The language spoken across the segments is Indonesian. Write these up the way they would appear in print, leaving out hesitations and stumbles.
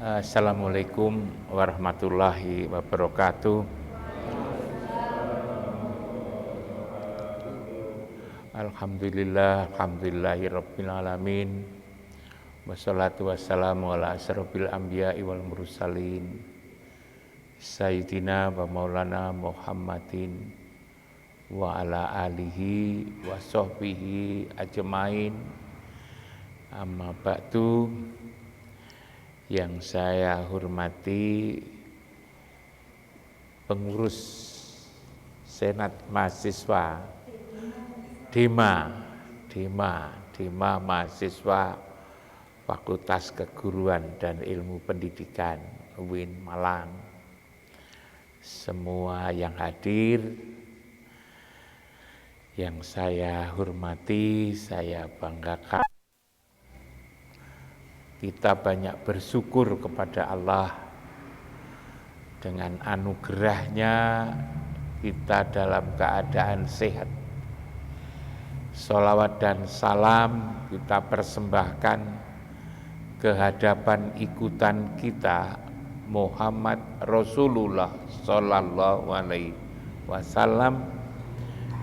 Assalamualaikum warahmatullahi wabarakatuh. Alhamdulillahirabbil alamin. Wassalatu wassalamu ala asyrofil anbiya'i wal mursalin. Sayyidina wa maulana Muhammadin wa ala alihi wa sahbihi ajmain. Amma ba'du. Yang saya hormati pengurus Senat Mahasiswa Dima Mahasiswa Fakultas Keguruan dan Ilmu Pendidikan UIN Malang, semua yang hadir, yang saya hormati, saya banggakan. Kita banyak bersyukur kepada Allah dengan anugerahnya kita dalam keadaan sehat. Sholawat dan salam kita persembahkan ke hadapan ikutan kita Muhammad Rasulullah Sallallahu Alaihi Wasallam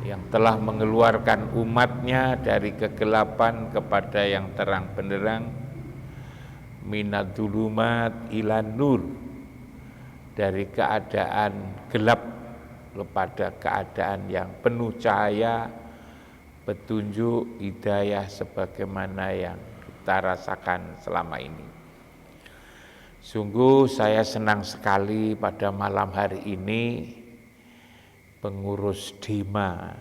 yang telah mengeluarkan umatnya dari kegelapan kepada yang terang benderang, minadzulumat ilan nur, dari keadaan gelap kepada keadaan yang penuh cahaya, petunjuk, hidayah sebagaimana yang kita rasakan selama ini. Sungguh saya senang sekali pada malam hari ini pengurus Dima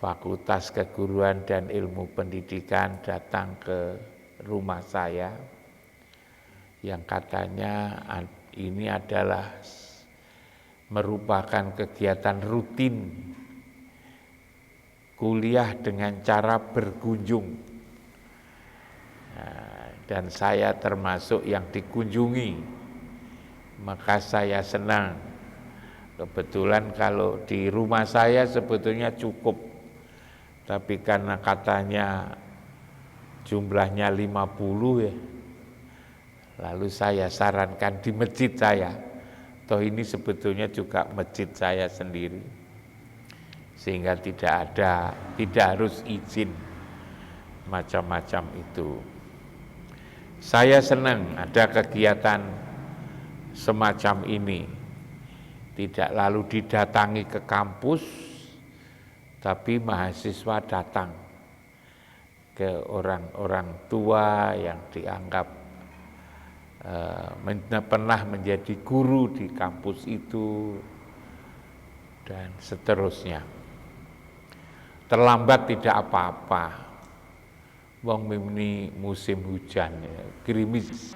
Fakultas Keguruan dan Ilmu Pendidikan datang ke rumah saya yang katanya ini adalah merupakan kegiatan rutin kuliah dengan cara berkunjung, dan saya termasuk yang dikunjungi, maka saya senang. Kebetulan kalau di rumah saya sebetulnya cukup, tapi karena katanya jumlahnya 50 ya, lalu saya sarankan di masjid saya. Toh ini sebetulnya juga masjid saya sendiri, sehingga tidak harus izin macam-macam itu. Saya senang ada kegiatan semacam ini, tidak lalu didatangi ke kampus, tapi mahasiswa datang ke orang-orang tua yang dianggap pernah menjadi guru di kampus itu, dan seterusnya. Terlambat tidak apa-apa, wong ini musim hujan ya, gerimis,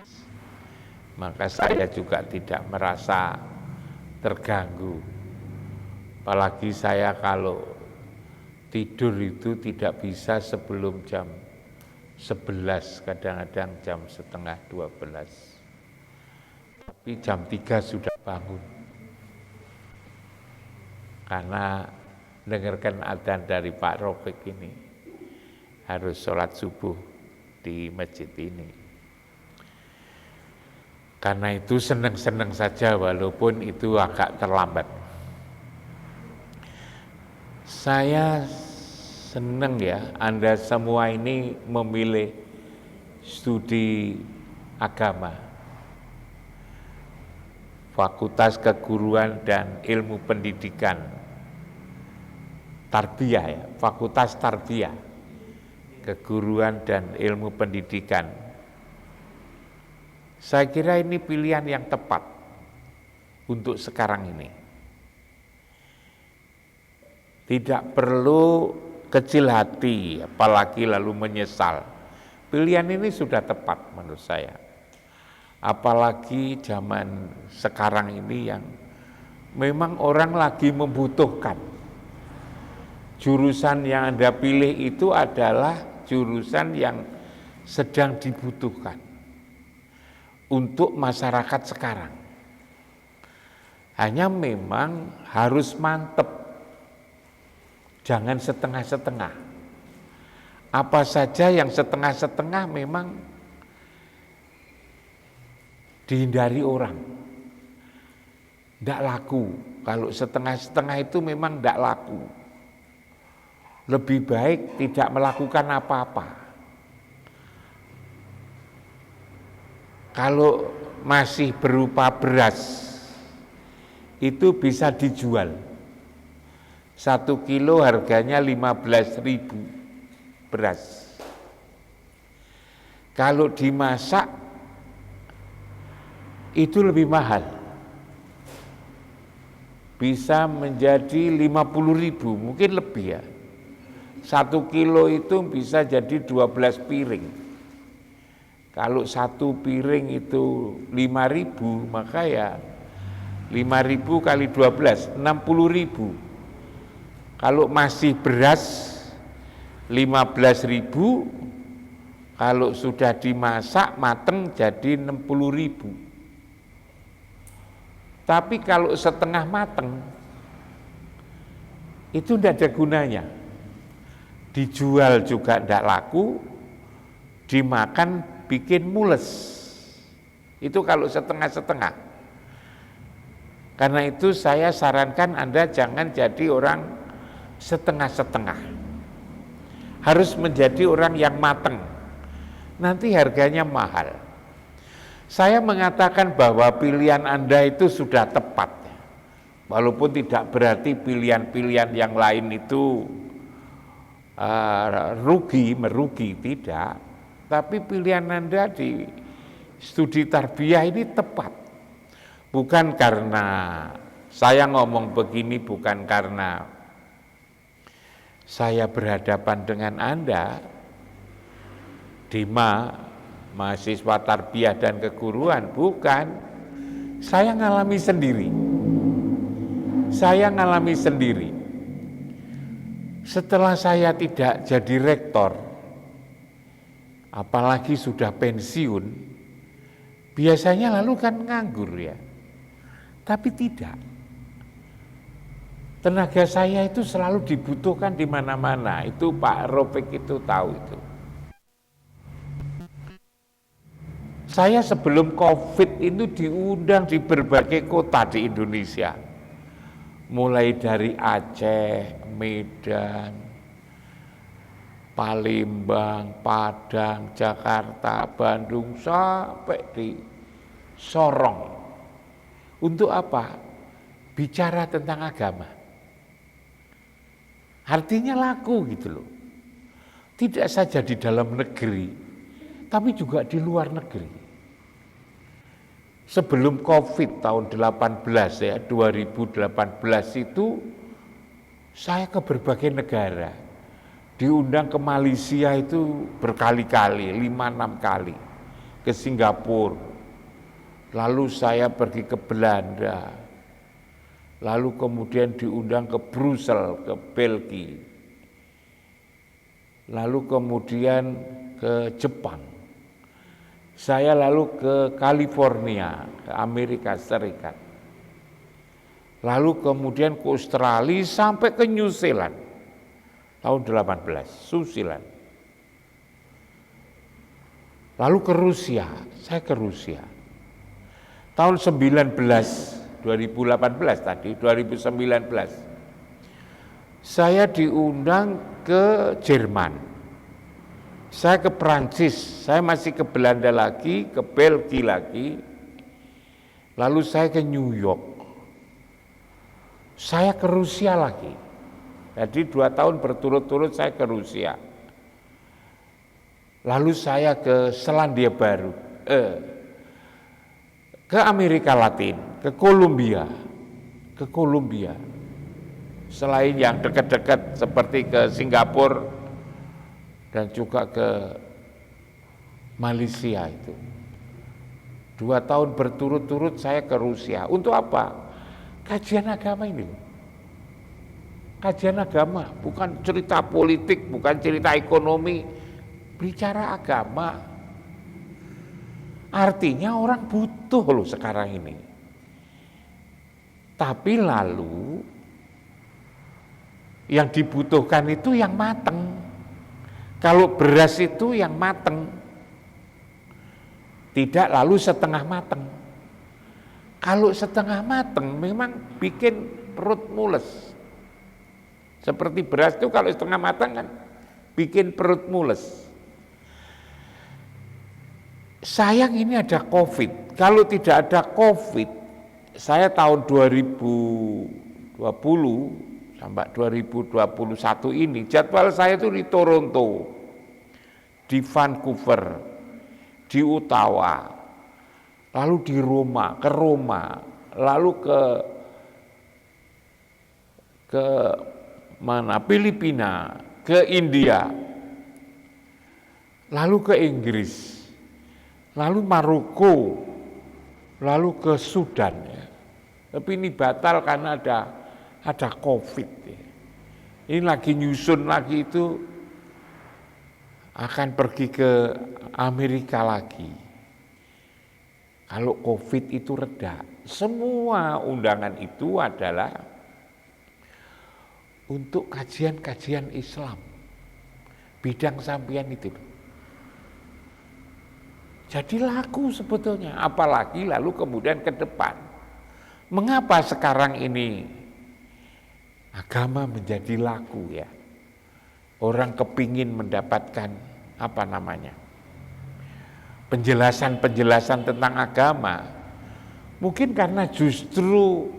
maka saya juga tidak merasa terganggu. Apalagi saya kalau tidur itu tidak bisa sebelum jam 11, kadang-kadang jam setengah 12. Tapi jam 3 sudah bangun. Karena dengarkan adzan dari Pak Rafiq ini, harus sholat subuh di masjid ini. Karena itu senang-senang saja walaupun itu agak terlambat. Saya senang ya, Anda semua ini memilih studi agama, Fakultas Keguruan dan Ilmu Pendidikan, Tarbiyah ya, Fakultas Tarbiyah, Keguruan dan Ilmu Pendidikan. Saya kira ini pilihan yang tepat untuk sekarang ini. Tidak perlu kecil hati, apalagi lalu menyesal. Pilihan ini sudah tepat menurut saya. Apalagi zaman sekarang ini yang memang orang lagi membutuhkan. Jurusan yang Anda pilih itu adalah jurusan yang sedang dibutuhkan untuk masyarakat sekarang. Hanya memang harus mantep, jangan setengah-setengah. Apa saja yang setengah-setengah memang dihindari orang. Tidak laku. Kalau setengah-setengah itu memang tidak laku. Lebih baik tidak melakukan apa-apa. Kalau masih berupa beras, itu bisa dijual. 1 kilo harganya 15.000 beras. Kalau dimasak, itu lebih mahal. Bisa menjadi 50.000, mungkin lebih ya. 1 kilo itu bisa jadi 12 piring. Kalau 1 piring itu 5.000, maka ya 5.000 kali 12, 60.000. Kalau masih beras 15.000, kalau sudah dimasak mateng jadi 60.000. Tapi kalau setengah mateng itu tidak ada gunanya. Dijual juga tidak laku, dimakan bikin mules. Itu kalau setengah-setengah. Karena itu saya sarankan Anda jangan jadi orang setengah-setengah. Harus menjadi orang yang mateng. Nanti harganya mahal. Saya mengatakan bahwa pilihan Anda itu sudah tepat. Walaupun tidak berarti pilihan-pilihan yang lain itu merugi, tidak. Tapi pilihan Anda di studi tarbiyah ini tepat. Bukan karena saya ngomong begini, bukan karena saya berhadapan dengan Anda, Dima, mahasiswa tarbiyah dan keguruan, bukan. Saya ngalami sendiri. Setelah saya tidak jadi rektor, apalagi sudah pensiun, biasanya lalu kan nganggur ya. Tapi tidak. Tenaga saya itu selalu dibutuhkan di mana-mana. Itu Pak Ropik itu tahu itu. Saya sebelum COVID itu diundang di berbagai kota di Indonesia. Mulai dari Aceh, Medan, Palembang, Padang, Jakarta, Bandung, sampai di Sorong. Untuk apa? Bicara tentang agama. Artinya laku gitu loh. Tidak saja di dalam negeri, tapi juga di luar negeri. Sebelum COVID tahun 2018 itu saya ke berbagai negara. Diundang ke Malaysia itu berkali-kali, 5-6 kali. Ke Singapura. Lalu saya pergi ke Belanda. Lalu kemudian diundang ke Brussels, ke Belgia. Lalu kemudian ke Jepang. Saya lalu ke California, ke Amerika Serikat. Lalu kemudian ke Australia sampai ke New Zealand. Tahun 18, New Zealand. Lalu ke Rusia, saya ke Rusia. Tahun 2019, saya diundang ke Jerman, saya ke Prancis, saya masih ke Belanda lagi, ke Belgia lagi, lalu saya ke New York, saya ke Rusia lagi. Jadi 2 tahun berturut-turut saya ke Rusia. Lalu saya ke Selandia Baru, ke Amerika Latin, ke Kolombia. Selain yang dekat-dekat seperti ke Singapura dan juga ke Malaysia itu. 2 tahun berturut-turut saya ke Rusia. Untuk apa? Kajian agama ini. Kajian agama, bukan cerita politik, bukan cerita ekonomi, bicara agama. Artinya orang butuh loh sekarang ini. Tapi lalu yang dibutuhkan itu yang mateng. Kalau beras itu yang mateng. Tidak lalu setengah mateng. Kalau setengah mateng memang bikin perut mules. Seperti beras itu kalau setengah matang kan bikin perut mules. Sayang ini ada COVID. Kalau tidak ada COVID, saya tahun 2020 sampai 2021 ini jadwal saya itu di Toronto, di Vancouver, di Ottawa, lalu di Roma, lalu ke mana? Filipina, ke India, lalu ke Inggris, lalu Maroko, lalu ke Sudan. Ya. Tapi ini batal karena ada COVID. Ya. Ini lagi nyusun lagi itu akan pergi ke Amerika lagi. Kalau COVID itu reda, semua undangan itu adalah untuk kajian-kajian Islam, bidang sampean itu. Jadi laku sebetulnya, apalagi lalu kemudian ke depan. Mengapa sekarang ini agama menjadi laku ya? Orang kepingin mendapatkan penjelasan-penjelasan tentang agama. Mungkin karena justru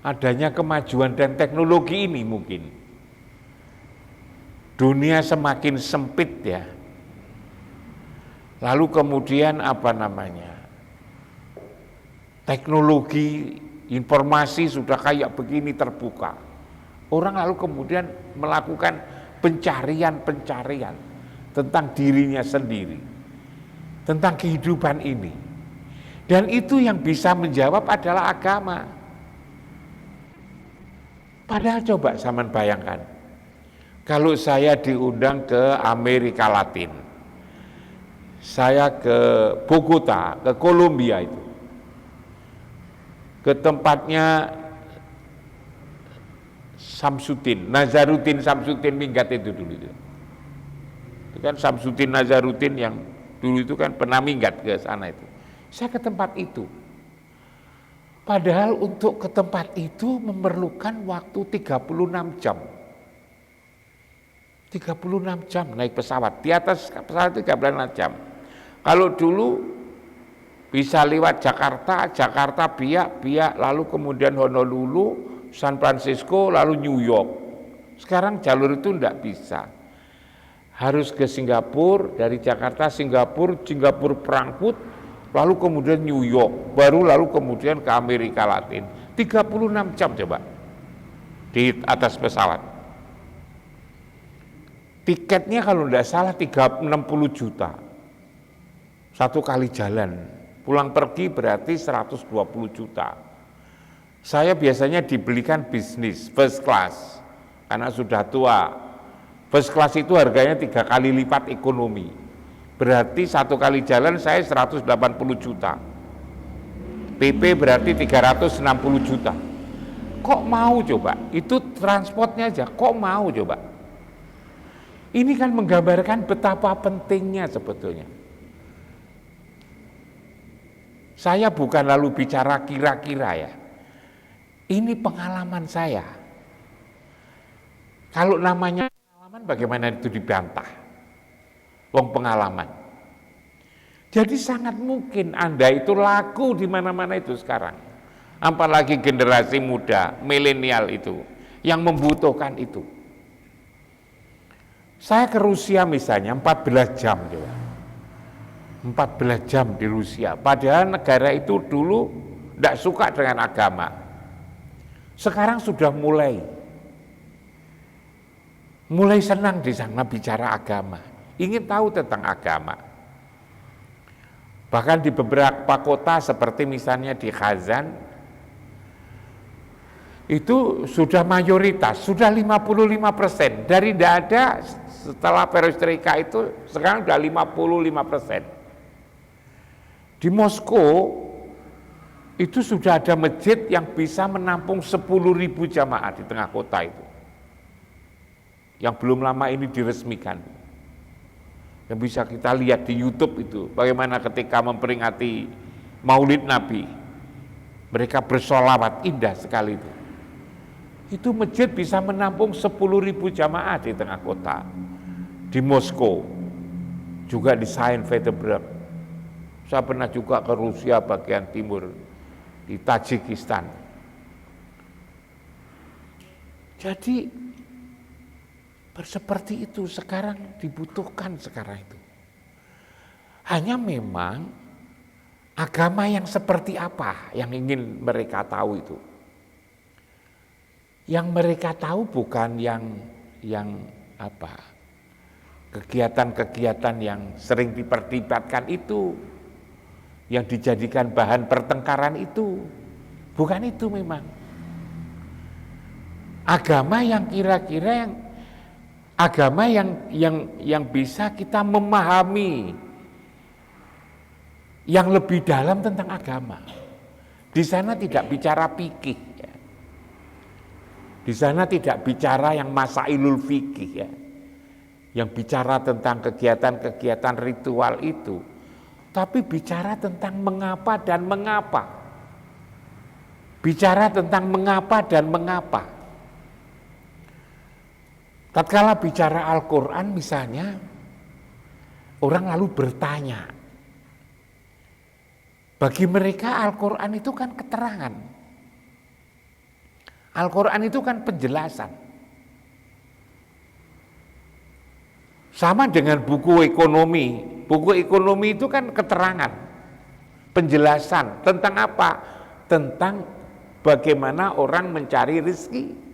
adanya kemajuan dan teknologi ini mungkin. Dunia semakin sempit ya. Lalu kemudian teknologi informasi sudah kayak begini terbuka. Orang lalu kemudian melakukan pencarian tentang dirinya sendiri, tentang kehidupan ini. Dan itu yang bisa menjawab adalah agama. Padahal coba zaman bayangkan, kalau saya diundang ke Amerika Latin, saya ke Bogota, ke Kolombia itu, ke tempatnya Nazaruddin Samsudin Minggat itu dulu itu. Itu kan Samsudin Nazaruddin yang dulu itu kan pernah minggat ke sana itu. Saya ke tempat itu. Padahal untuk ke tempat itu memerlukan waktu 36 jam. 36 jam naik pesawat. Di atas pesawat 36 jam. Kalau dulu bisa lewat Jakarta Biak, lalu kemudian Honolulu, San Francisco, lalu New York. Sekarang jalur itu enggak bisa. Harus ke Singapura, dari Jakarta Singapura Frankfurt, lalu kemudian New York, baru lalu kemudian ke Amerika Latin. 36 jam coba di atas pesawat. Tiketnya kalau enggak salah 60 juta. Satu kali jalan. Pulang pergi berarti 120 juta. Saya biasanya dibelikan bisnis, first class, karena sudah tua. First class itu harganya 3 kali lipat ekonomi. Berarti satu kali jalan saya 180 juta. PP berarti 360 juta. Kok mau coba? Itu transportnya aja, kok mau coba? Ini kan menggambarkan betapa pentingnya sebetulnya. Saya bukan lalu bicara kira-kira ya. Ini pengalaman saya. Kalau namanya pengalaman bagaimana itu dibantah? Wong pengalaman. Jadi sangat mungkin Anda itu laku di mana-mana itu sekarang. Apalagi generasi muda, milenial itu yang membutuhkan itu. Saya ke Rusia misalnya 14 jam coba. 14 jam di Rusia. Padahal negara itu dulu tidak suka dengan agama. Sekarang sudah mulai senang di sana bicara agama, ingin tahu tentang agama. Bahkan di beberapa kota seperti misalnya di Kazan, itu sudah mayoritas, sudah 55%. Dari tidak ada setelah perestroika itu sekarang sudah 55%. Di Moskow itu sudah ada masjid yang bisa menampung 10.000 jamaah di tengah kota itu. Yang belum lama ini diresmikan. Yang bisa kita lihat di YouTube itu, bagaimana ketika memperingati Maulid Nabi. Mereka bersolawat, indah sekali itu. Itu masjid bisa menampung 10.000 jamaah di tengah kota. Di Moskow, juga di Saint Petersburg. Saya pernah juga ke Rusia bagian timur, di Tajikistan. Jadi seperti itu sekarang dibutuhkan sekarang itu. Hanya memang agama yang seperti apa yang ingin mereka tahu itu. Yang mereka tahu bukan yang apa, kegiatan-kegiatan yang sering diperdebatkan itu, yang dijadikan bahan pertengkaran itu, bukan itu memang. Agama yang kira-kira agama yang bisa kita memahami yang lebih dalam tentang agama. Di sana tidak bicara fikih, ya. Di sana tidak bicara yang masailul fikih, ya. Yang bicara tentang kegiatan-kegiatan ritual itu, tapi bicara tentang mengapa dan mengapa. Bicara tentang mengapa dan mengapa. Tatkala bicara Al-Quran misalnya, orang lalu bertanya. Bagi mereka Al-Quran itu kan keterangan. Al-Quran itu kan penjelasan. Sama dengan buku ekonomi. Buku ekonomi itu kan keterangan, penjelasan tentang apa? Tentang bagaimana orang mencari rezeki.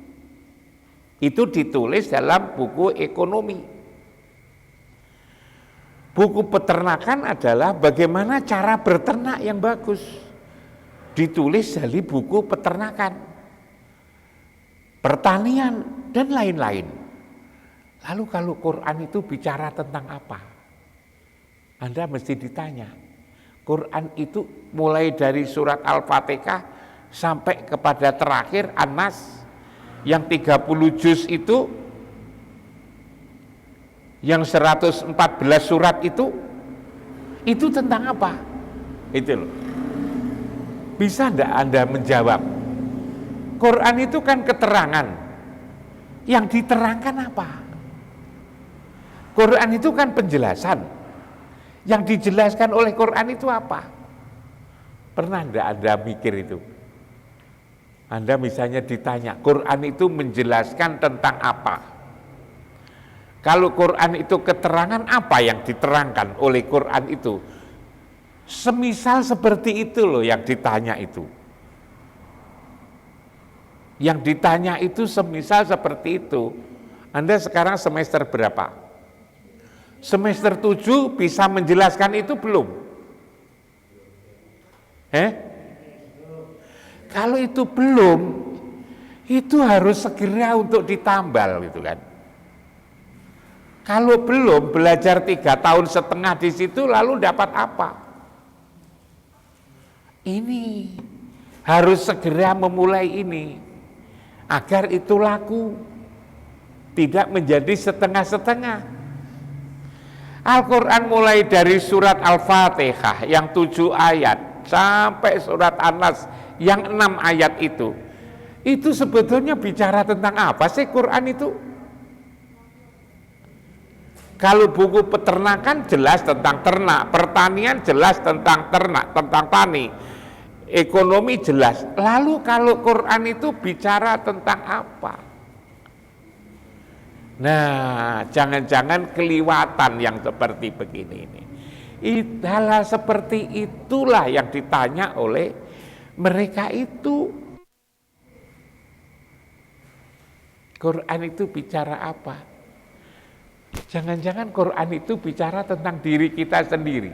Itu ditulis dalam buku ekonomi. Buku peternakan adalah bagaimana cara berternak yang bagus. Ditulis dari buku peternakan, pertanian, dan lain-lain. Lalu kalau Quran itu bicara tentang apa? Anda mesti ditanya. Quran itu mulai dari surat Al-Fatihah sampai kepada terakhir An-Nas yang 30 juz itu, yang 114 surat itu tentang apa? Itu loh. Bisa enggak Anda menjawab? Quran itu kan keterangan. Yang diterangkan apa? Quran itu kan penjelasan. Yang dijelaskan oleh Quran itu apa? Pernah enggak Anda mikir itu? Anda misalnya ditanya, Quran itu menjelaskan tentang apa? Kalau Quran itu keterangan, apa yang diterangkan oleh Quran itu? Semisal seperti itu loh yang ditanya itu. Yang ditanya itu semisal seperti itu. Anda sekarang semester berapa? Semester 7 bisa menjelaskan itu belum? Kalau itu belum, itu harus segera untuk ditambal gitu kan. Kalau belum, belajar 3,5 tahun di situ lalu dapat apa? Ini harus segera memulai ini agar itu laku, tidak menjadi setengah-setengah. Al-Quran mulai dari surat Al-Fatihah yang 7 ayat sampai surat An-Nas yang 6 ayat itu sebetulnya bicara tentang apa sih Quran itu? Kalau buku peternakan jelas tentang ternak, pertanian jelas tentang ternak, tentang tani, ekonomi jelas. Lalu kalau Quran itu bicara tentang apa? Nah, jangan-jangan keliwatan yang seperti begini ini. Hal seperti itulah yang ditanya oleh mereka itu. Quran itu bicara apa? Jangan-jangan Quran itu bicara tentang diri kita sendiri.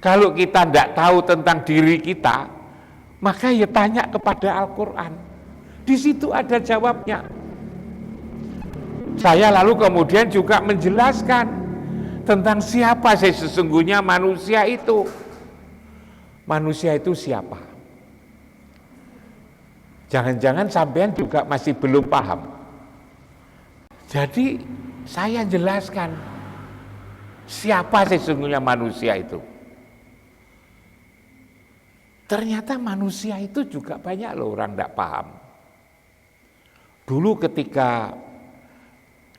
Kalau kita tidak tahu tentang diri kita, maka ya tanya kepada Al-Quran. Di situ ada jawabnya. Saya lalu kemudian juga menjelaskan tentang siapa sih sesungguhnya manusia itu. Manusia itu siapa? Jangan-jangan sampean juga masih belum paham. Jadi saya jelaskan siapa sesungguhnya manusia itu. Ternyata manusia itu juga banyak loh orang tidak paham. Dulu ketika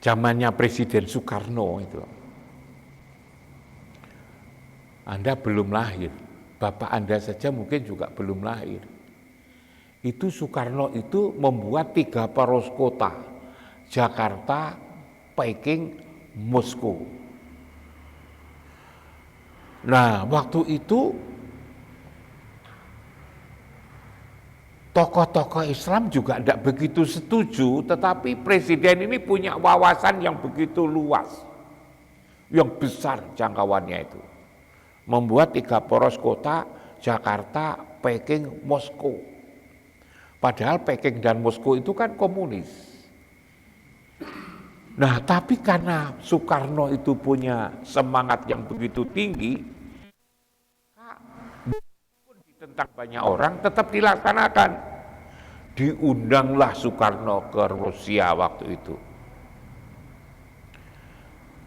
zamannya Presiden Soekarno itu, Anda belum lahir, Bapak Anda saja mungkin juga belum lahir. Itu Soekarno itu membuat 3 poros kota, Jakarta, Peking, Moskow. Nah, waktu itu tokoh-tokoh Islam juga tidak begitu setuju, tetapi presiden ini punya wawasan yang begitu luas, yang besar jangkauannya itu. Membuat 3 poros kota, Jakarta, Peking, Moskow. Padahal Peking dan Moskow itu kan komunis. Nah, tapi karena Soekarno itu punya semangat yang begitu tinggi, tentang banyak orang tetap dilaksanakan. Diundanglah Soekarno ke Rusia waktu itu.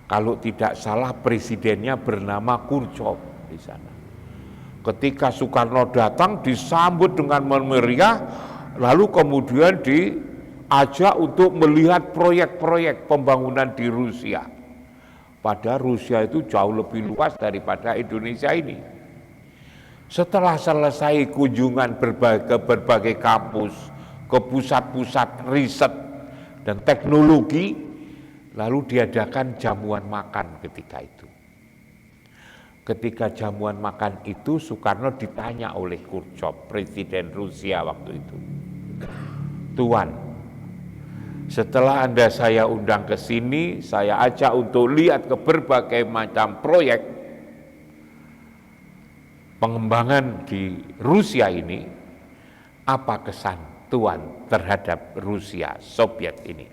Kalau tidak salah presidennya bernama Khrushchev di sana. Ketika Soekarno datang disambut dengan meriah, lalu kemudian diajak untuk melihat proyek-proyek pembangunan di Rusia. Padahal Rusia itu jauh lebih luas daripada Indonesia ini. Setelah selesai kunjungan ke berbagai kampus, ke pusat-pusat riset dan teknologi, lalu diadakan jamuan makan ketika itu. Ketika jamuan makan itu, Soekarno ditanya oleh Khrushchev, presiden Rusia waktu itu. Tuan, setelah Anda saya undang ke sini, saya ajak untuk lihat ke berbagai macam proyek pengembangan di Rusia ini, apa kesan Tuan terhadap Rusia, Soviet ini?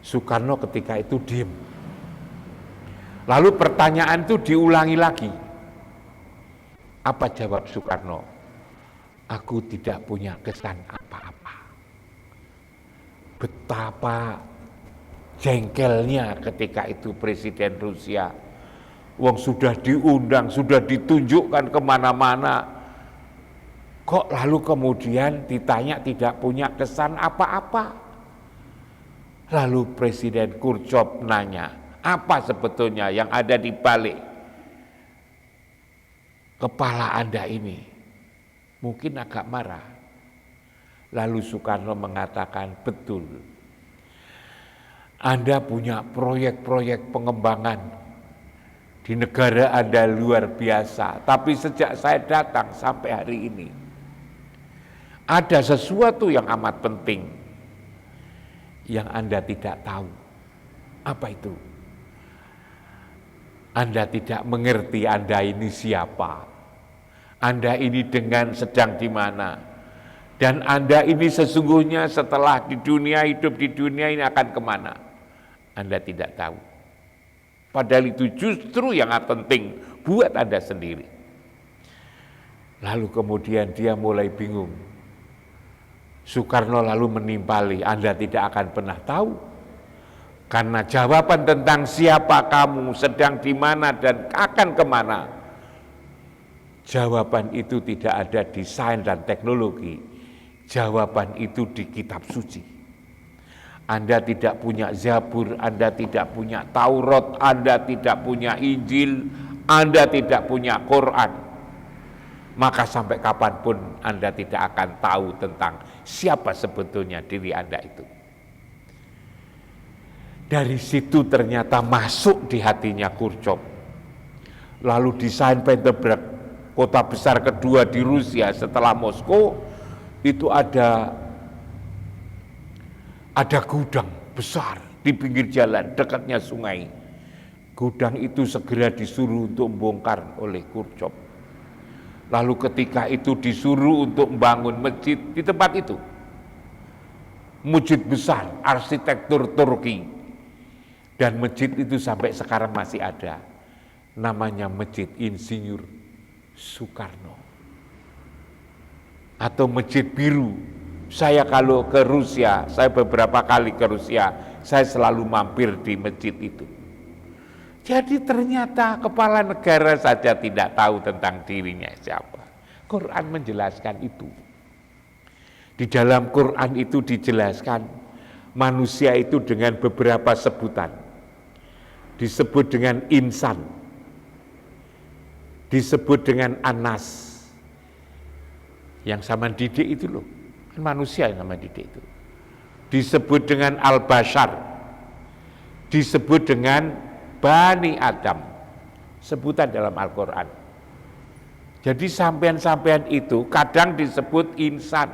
Soekarno ketika itu diam. Lalu pertanyaan itu diulangi lagi. Apa jawab Soekarno? Aku tidak punya kesan apa-apa. Betapa jengkelnya ketika itu Presiden Rusia. Wong sudah diundang, sudah ditunjukkan kemana-mana. Kok lalu kemudian ditanya tidak punya kesan apa-apa? Lalu Presiden Khrushchev nanya, apa sebetulnya yang ada di balik kepala Anda ini? Mungkin agak marah. Lalu Soekarno mengatakan, betul. Anda punya proyek-proyek pengembangan di negara Anda luar biasa. Tapi sejak saya datang sampai hari ini, ada sesuatu yang amat penting yang Anda tidak tahu. Apa itu? Anda tidak mengerti Anda ini siapa. Anda ini dengan sedang di mana. Dan Anda ini sesungguhnya setelah di dunia, hidup di dunia ini akan kemana. Anda tidak tahu. Padahal itu justru yang penting buat Anda sendiri. Lalu kemudian dia mulai bingung. Soekarno lalu menimpali, Anda tidak akan pernah tahu. Karena jawaban tentang siapa kamu, sedang di mana, dan akan kemana, jawaban itu tidak ada di sains dan teknologi. Jawaban itu di kitab suci. Anda tidak punya Zabur, Anda tidak punya Taurat, Anda tidak punya Injil, Anda tidak punya Quran. Maka sampai kapanpun Anda tidak akan tahu tentang siapa sebetulnya diri Anda itu. Dari situ ternyata masuk di hatinya Khrushchev. Lalu di Saint Petersburg, kota besar kedua di Rusia setelah Moskow, itu ada gudang besar di pinggir jalan dekatnya sungai. Gudang itu segera disuruh untuk membongkar oleh Khrushchev. Lalu ketika itu disuruh untuk membangun masjid di tempat itu. Masjid besar, arsitektur Turki. Dan masjid itu sampai sekarang masih ada. Namanya Masjid Insinyur Soekarno. Atau Masjid Biru. Saya kalau ke Rusia, saya beberapa kali ke Rusia, saya selalu mampir di masjid itu. Jadi ternyata kepala negara saja tidak tahu tentang dirinya siapa. Quran menjelaskan itu. Di dalam Quran itu dijelaskan manusia itu dengan beberapa sebutan. Disebut dengan insan, disebut dengan anas. Yang sama didik itu loh, kan manusia yang sama didik itu. Disebut dengan al-bashar, disebut dengan Bani Adam, sebutan dalam Al-Quran. Jadi sampean-sampean itu kadang disebut insan,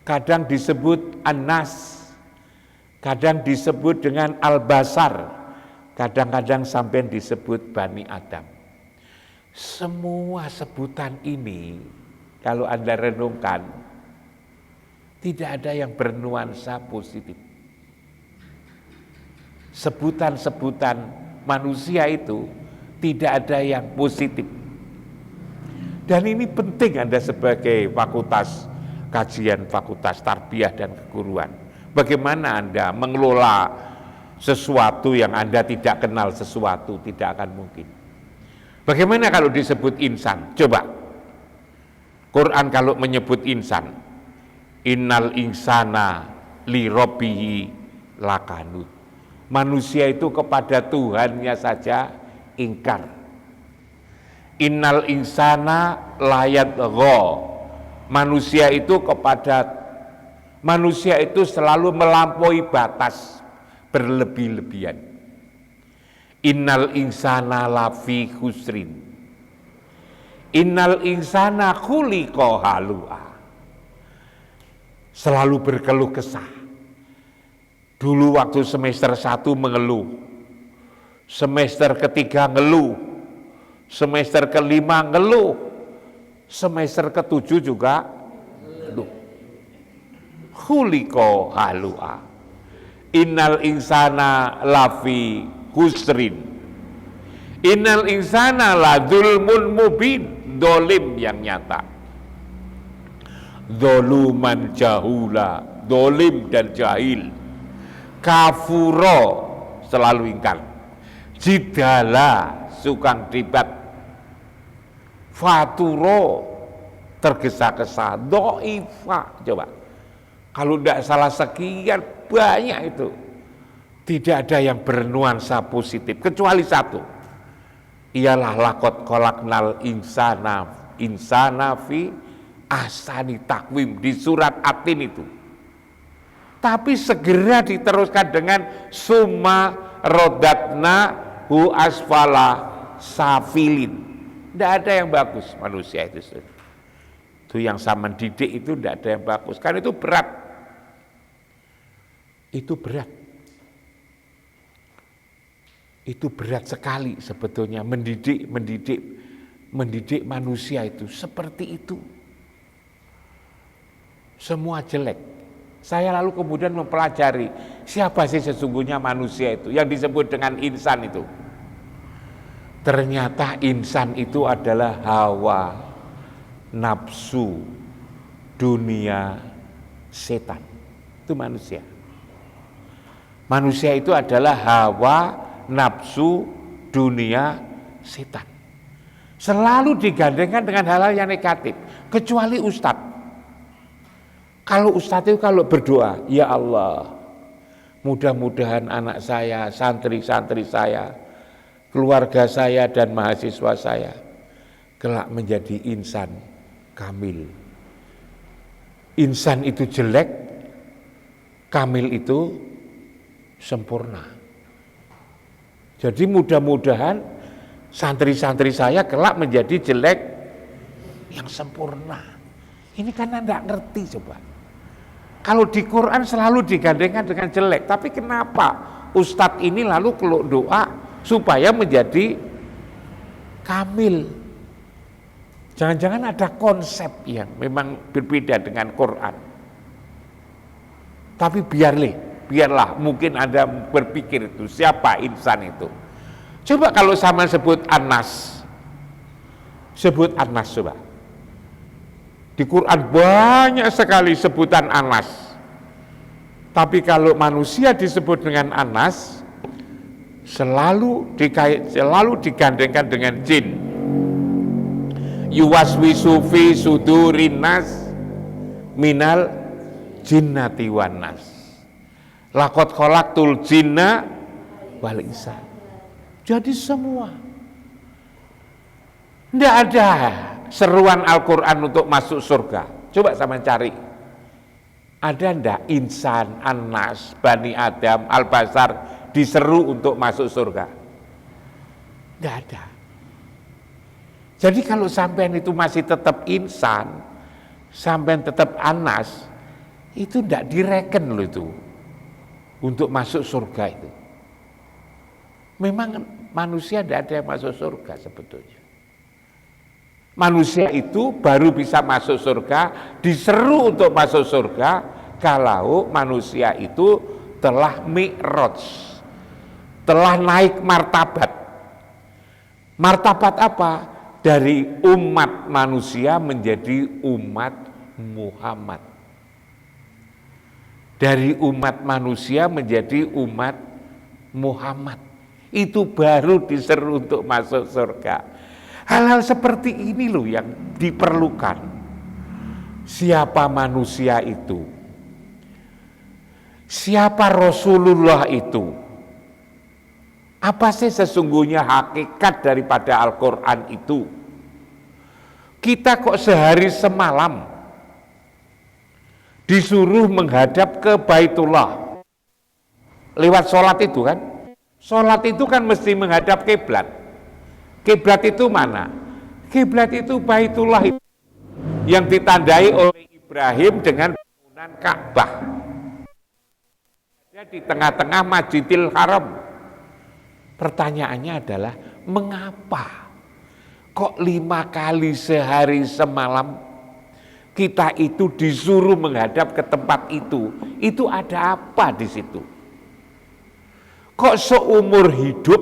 kadang disebut anas, kadang disebut dengan al-bashar, kadang-kadang sampean disebut Bani Adam. Semua sebutan ini kalau Anda renungkan, tidak ada yang bernuansa positif. Sebutan-sebutan manusia itu tidak ada yang positif. Dan ini penting Anda sebagai fakultas kajian, fakultas tarbiyah dan keguruan. Bagaimana Anda mengelola sesuatu yang Anda tidak kenal sesuatu, tidak akan mungkin. Bagaimana kalau disebut insan? Coba. Quran kalau menyebut insan, innal insana li rabbihi lakanut. Manusia itu kepada Tuhannya saja ingkar. Innal insana layat gho. Manusia itu selalu melampaui batas, berlebih-lebihan. Innal insana lafi khusrin. Innal insana khuliqa halu'a. Selalu berkeluh kesah. Dulu waktu semester 1 mengeluh, semester ketiga ngeluh, semester kelima ngeluh, semester ketujuh juga ngeluh. Khuliqa halu'a. Innal insana lafi khusrin. Innal insana la dzulmun mubin, dolim yang nyata. Doluman jahula, dolim dan jahil. Kafuro, selalu ingkar. Jidala, sukang debat. Faturo, tergesa-gesa. Do'ifa, coba. Kalau tidak salah sekian, banyak itu. Tidak ada yang bernuansa positif, kecuali satu. Ialah laqad khalaqnal insana fi ahsani taqwim, di surat At-Tin itu. Tapi segera diteruskan dengan summa rodatna hu asfala safilin. Tidak ada yang bagus manusia itu. Itu yang sama didik itu tidak ada yang bagus. Karena itu berat. Itu berat. Itu berat sekali sebetulnya mendidik manusia itu seperti itu. Semua jelek. Saya lalu kemudian mempelajari siapa sih sesungguhnya manusia itu yang disebut dengan insan itu. Ternyata insan itu adalah hawa, nafsu, dunia, setan. Itu manusia. Manusia itu adalah hawa, nafsu, dunia, setan. Selalu digandengkan dengan hal-hal yang negatif, kecuali ustadz. Kalau ustadz itu kalau berdoa, ya Allah, mudah-mudahan anak saya, santri-santri saya, keluarga saya dan mahasiswa saya kelak menjadi insan kamil. Insan itu jelek, kamil itu sempurna. Jadi mudah-mudahan santri-santri saya kelak menjadi jelek yang sempurna. Ini karena tidak ngerti coba. Kalau di Quran selalu digandengkan dengan jelek, tapi kenapa ustadz ini lalu kalau doa supaya menjadi kamil? Jangan-jangan ada konsep yang memang berbeda dengan Quran. Tapi biarlah mungkin Anda berpikir itu siapa insan itu. Coba kalau sama sebut Anas coba. Di Quran banyak sekali sebutan Anas. Tapi kalau manusia disebut dengan Anas, selalu digandengkan dengan jin. yuwaswisu fi sudurin nas minal jinnati wan nas. Laqad khalaqtul jinna wal insa. Jadi semua. Tidak ada seruan Al-Quran untuk masuk surga. Coba sama cari. Ada ndak insan, an-nas, Bani Adam, al-basar diseru untuk masuk surga? Tidak ada. Jadi kalau sampean itu masih tetap insan, sampean tetap an-nas, itu tidak direken loh itu untuk masuk surga itu. Memang manusia tidak ada yang masuk surga sebetulnya. Manusia itu baru bisa masuk surga, diseru untuk masuk surga kalau manusia itu telah mi'raj, telah naik martabat. Martabat apa? Dari umat manusia menjadi umat Muhammad. Dari umat manusia menjadi umat Muhammad. Itu baru diseru untuk masuk surga. Hal-hal seperti ini loh yang diperlukan. Siapa manusia itu? Siapa Rasulullah itu? Apa sih sesungguhnya hakikat daripada Al-Quran itu? Kita kok sehari semalam disuruh menghadap ke Baitullah lewat sholat itu kan? Sholat itu kan mesti menghadap kiblat. Kiblat itu mana? Kiblat itu Baitullah yang ditandai oleh Ibrahim dengan bangunan Ka'bah. Ada di tengah-tengah Masjidil Haram. Pertanyaannya adalah mengapa kok 5 kali sehari semalam kita itu disuruh menghadap ke tempat itu? Itu ada apa di situ? Kok seumur hidup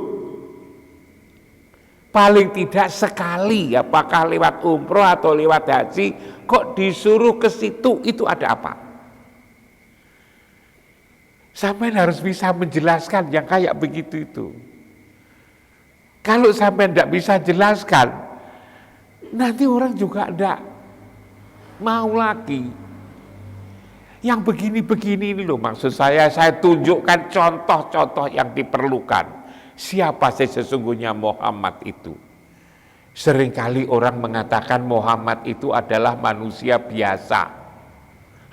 paling tidak sekali, apakah lewat umroh atau lewat haji, kok disuruh ke situ, itu ada apa? Sampai harus bisa menjelaskan yang kayak begitu itu. Kalau sampai tidak bisa jelaskan, nanti orang juga tidak mau lagi. Yang begini-begini ini loh maksud saya tunjukkan contoh-contoh yang diperlukan. Siapa sih sesungguhnya Muhammad itu? Seringkali orang mengatakan Muhammad itu adalah manusia biasa.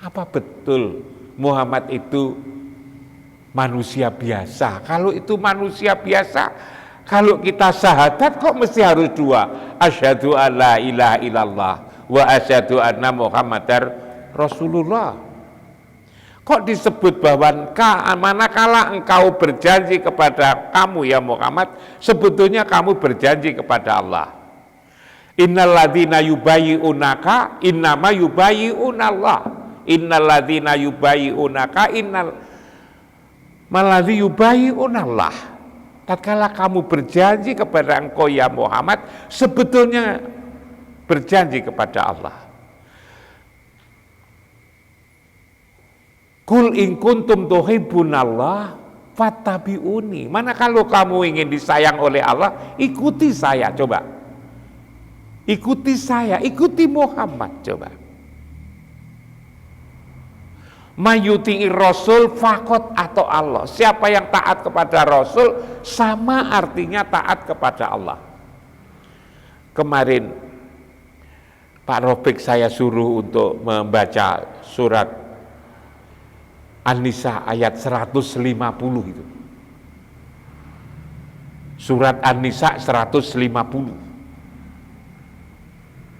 Apa betul Muhammad itu manusia biasa? Kalau itu manusia biasa, kalau kita syahadat kok mesti harus 2? Asyhadu an la ilaha illallah wa asyhadu anna Muhammadar Rasulullah. Kok disebut bahwa manakala engkau berjanji kepada kamu ya Muhammad, sebetulnya kamu berjanji kepada Allah. Innal ladzina yubayyi'unaka innama yubayyi'unallah. Innal ladzina yubayyi'unaka innal maladzi yubayyi'unallah. Tatkala kamu berjanji kepada engkau ya Muhammad, sebetulnya berjanji kepada Allah. Kul in kuntum tuhibbunallah fattabi'uni. Mana kalau kamu ingin disayang oleh Allah, ikuti saya, coba. Ikuti saya, ikuti Muhammad, coba. Mayuti'ir rasul faqad atau Allah. Siapa yang taat kepada Rasul sama artinya taat kepada Allah. Kemarin Pak Robek saya suruh untuk membaca surat An-Nisa ayat 150 itu. Surat An-Nisa 150.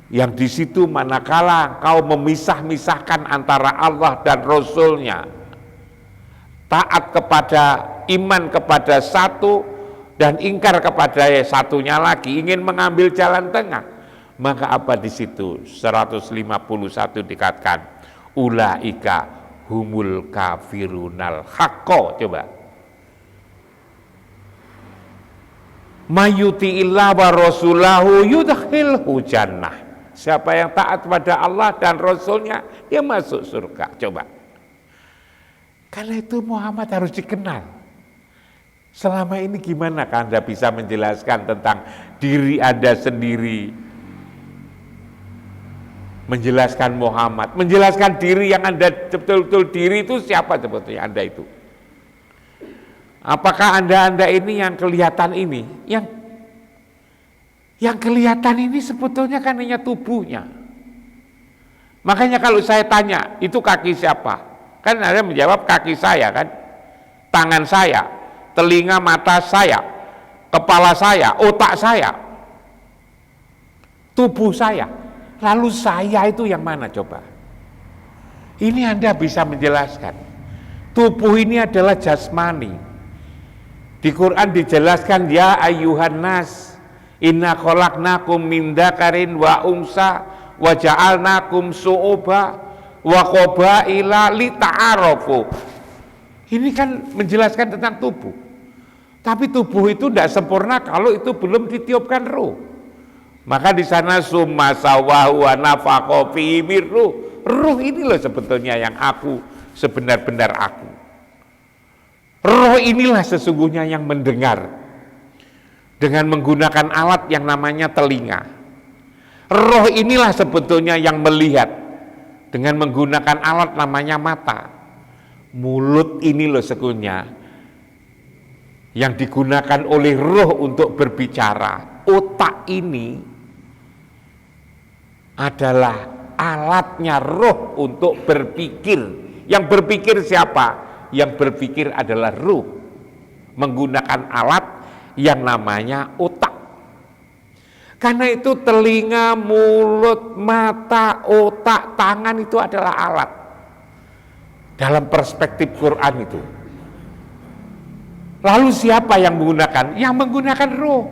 Yang di situ manakala kau memisah-misahkan antara Allah dan Rasulnya, taat kepada iman kepada satu dan ingkar kepada satunya lagi, ingin mengambil jalan tengah, maka apa di situ 151 dikatakan ulaika humul kafirunal haqqo. Coba mayuti illa wa rasulahu yudkhilhu jannah. Siapa yang taat pada Allah dan Rasulnya, dia masuk surga. Coba. Karena itu Muhammad harus dikenal. Selama ini gimana Anda bisa menjelaskan tentang diri Anda sendiri? menjelaskan Muhammad, menjelaskan diri yang Anda betul-betul diri itu siapa sebetulnya Anda itu? Apakah Anda ini yang kelihatan ini? Yang kelihatan ini sebetulnya kan hanya tubuhnya. Makanya kalau saya tanya, itu kaki siapa? Kan Anda menjawab kaki saya kan? Tangan saya, telinga mata saya, kepala saya, otak saya, tubuh saya. Lalu saya itu yang mana coba? Ini Anda bisa menjelaskan. Tubuh ini adalah jasmani. Di Quran dijelaskan, ya ayyuhan nas, inna khalaqnakum min dzakarin wa unsa wa ja'alnakum syu'uba wa qabaila lita'arafu. Ini kan menjelaskan tentang tubuh. Tapi tubuh itu tidak sempurna kalau itu belum ditiupkan ruh. Maka di sana summa sawahu wa nafakha fihi mir ruh. Ruh ini loh sebetulnya yang aku, sebenar-benar aku. Roh inilah sesungguhnya yang mendengar dengan menggunakan alat yang namanya telinga. Roh inilah sebetulnya yang melihat dengan menggunakan alat namanya mata. Mulut ini loh sesungguhnya yang digunakan oleh roh untuk berbicara. Otak ini adalah alatnya roh untuk berpikir. Yang berpikir siapa? Yang berpikir adalah ruh, menggunakan alat yang namanya otak. Karena itu telinga, mulut, mata, otak, tangan itu adalah alat. Dalam perspektif Quran itu. Lalu siapa yang menggunakan? Yang menggunakan roh.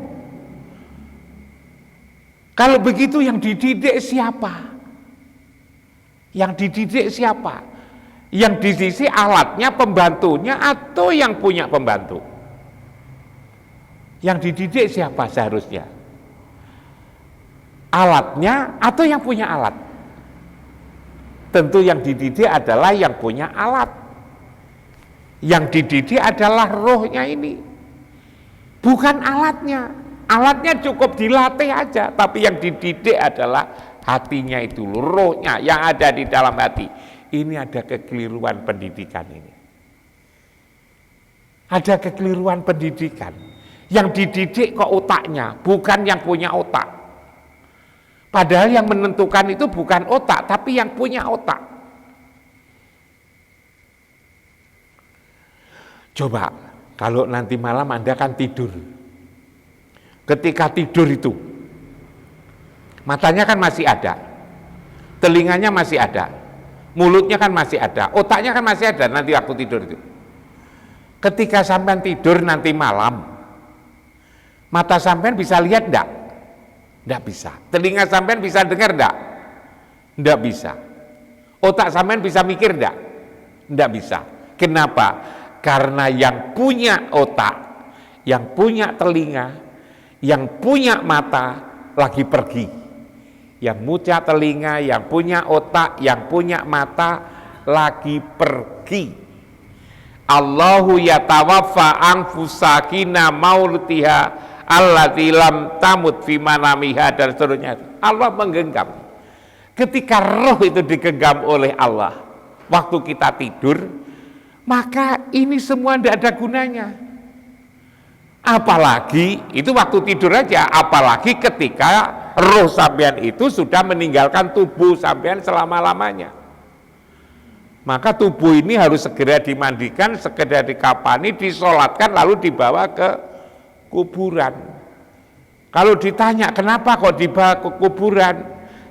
Kalau begitu yang dididik siapa? Yang dididik siapa? Yang dididik alatnya, pembantunya, atau yang punya pembantu? Yang dididik siapa seharusnya? Alatnya atau yang punya alat? Tentu yang dididik adalah yang punya alat. Yang dididik adalah rohnya ini, bukan alatnya. Alatnya cukup dilatih aja, tapi yang dididik adalah hatinya itu, rohnya yang ada di dalam hati. Ini ada kekeliruan pendidikan ini. Ada kekeliruan pendidikan. Yang dididik kok otaknya, bukan yang punya otak. Padahal yang menentukan itu bukan otak, tapi yang punya otak. Coba, kalau nanti malam Anda kan tidur. Ketika tidur itu, matanya kan masih ada, telinganya masih ada, mulutnya kan masih ada, otaknya kan masih ada nanti waktu tidur itu. Ketika sampean tidur nanti malam, mata sampean bisa lihat enggak? Enggak bisa. Telinga sampean bisa dengar enggak? Enggak bisa. Otak sampean bisa mikir enggak? Enggak bisa. Kenapa? Karena yang punya otak, yang punya telinga, yang punya mata lagi pergi. Yang punya telinga, yang punya otak, yang punya mata lagi pergi. Allahu yatawaffa anfusakina maulutiha allati lam tamut fi manamiha, dan seterusnya. Allah menggenggam. Ketika roh itu digenggam oleh Allah waktu kita tidur, maka ini semua tidak ada gunanya. Apalagi itu waktu tidur aja, apalagi ketika roh sampean itu sudah meninggalkan tubuh sampean selama-lamanya. Maka tubuh ini harus segera dimandikan, segera dikapani, disolatkan, lalu dibawa ke kuburan. Kalau ditanya kenapa kok dibawa ke kuburan?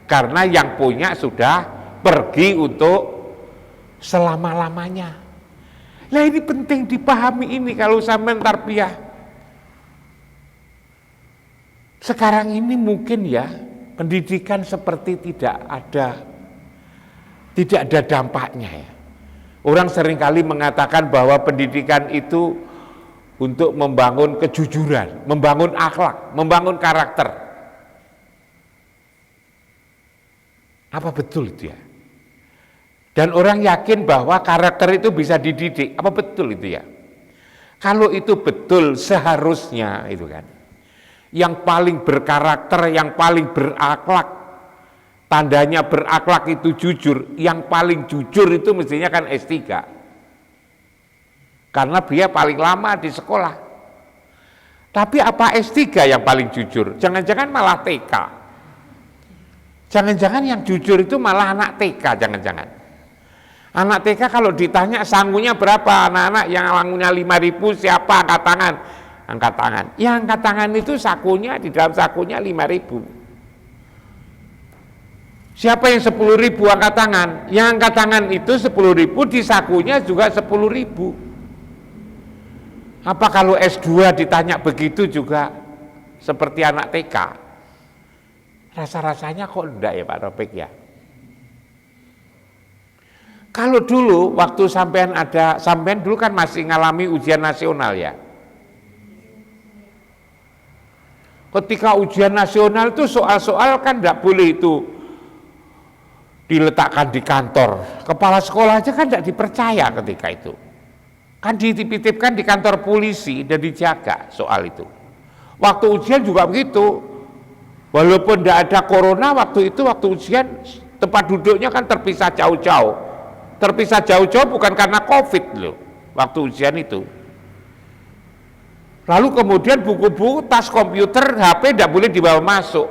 Karena yang punya sudah pergi untuk selama-lamanya. Nah ini penting dipahami ini kalau sampean tarbiyah. Sekarang ini mungkin ya pendidikan seperti tidak ada dampaknya ya. Orang seringkali mengatakan bahwa pendidikan itu untuk membangun kejujuran, membangun akhlak, membangun karakter. Apa betul itu ya? Dan orang yakin bahwa karakter itu bisa dididik. Apa betul itu ya? Kalau itu betul seharusnya itu kan, yang paling berkarakter, yang paling berakhlak, tandanya berakhlak itu jujur, yang paling jujur itu mestinya kan S3. Karena dia paling lama di sekolah. Tapi apa S3 yang paling jujur? Jangan-jangan malah TK. Jangan-jangan yang jujur itu malah anak TK, jangan-jangan. Anak TK kalau ditanya sangunya berapa, anak-anak yang sangunya 5.000 siapa angkat tangan? Angkat tangan. Yang angkat tangan itu sakunya, di dalam sakunya 5.000. Siapa yang 10.000 angkat tangan? Yang angkat tangan itu 10.000, di sakunya juga 10.000. Apa kalau S2 ditanya begitu juga seperti anak TK? Rasa-rasanya kok enggak ya Pak Taufik ya? Kalau dulu waktu sampean dulu kan masih ngalami ujian nasional ya. Ketika ujian nasional itu soal-soal kan enggak boleh itu diletakkan di kantor. Kepala sekolah aja kan enggak dipercaya ketika itu. Kan dititip-titipkan di kantor polisi dan dijaga soal itu. Waktu ujian juga begitu. Walaupun tidak ada corona waktu itu, waktu ujian tempat duduknya kan terpisah jauh-jauh. Terpisah jauh-jauh bukan karena COVID loh, waktu ujian itu. Lalu kemudian buku-buku, tas komputer, HP tidak boleh dibawa masuk.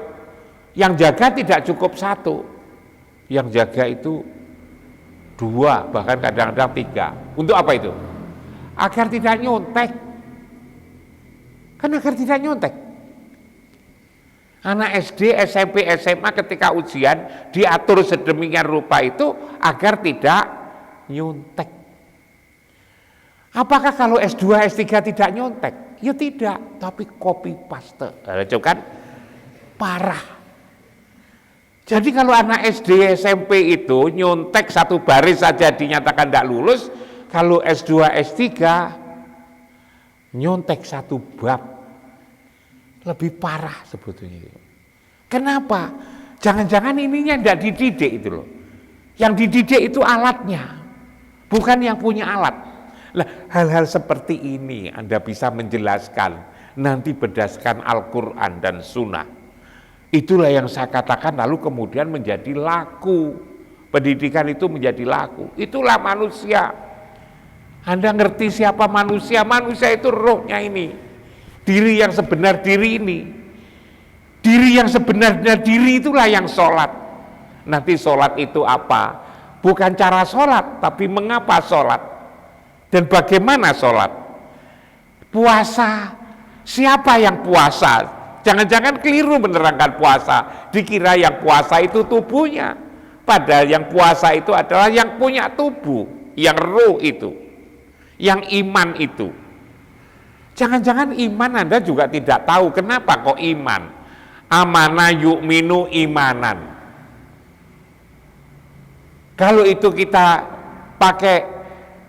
Yang jaga tidak cukup 1, yang jaga itu 2, bahkan kadang-kadang 3. Untuk apa itu? Agar tidak nyontek. Kan agar tidak nyontek. Anak SD, SMP, SMA ketika ujian diatur sedemikian rupa itu agar tidak nyontek. Apakah kalau S2, S3 tidak nyontek? Ya tidak, tapi copy paste. Itu kan parah. Jadi kalau anak SD, SMP itu nyontek satu baris saja dinyatakan tidak lulus, kalau S2, S3 nyontek satu bab. Lebih parah sebetulnya. Kenapa? Jangan-jangan ininya tidak dididik itu loh. Yang dididik itu alatnya, bukan yang punya alat. Lah, hal-hal seperti ini Anda bisa menjelaskan nanti berdasarkan Al-Quran dan Sunnah. Itulah yang saya katakan lalu kemudian menjadi laku. Pendidikan itu menjadi laku. Itulah manusia. Anda ngerti siapa manusia? Manusia itu rohnya ini. Diri yang sebenar diri ini, diri yang sebenarnya diri itulah yang sholat. Nanti sholat itu apa? Bukan cara sholat, tapi mengapa sholat dan bagaimana sholat. Puasa, siapa yang puasa? Jangan-jangan keliru menerangkan puasa, dikira yang puasa itu tubuhnya, padahal yang puasa itu adalah yang punya tubuh, yang ruh itu, yang iman itu. Jangan-jangan iman Anda juga tidak tahu. Kenapa kok iman? Amana yu'minu imanan. Kalau itu kita pakai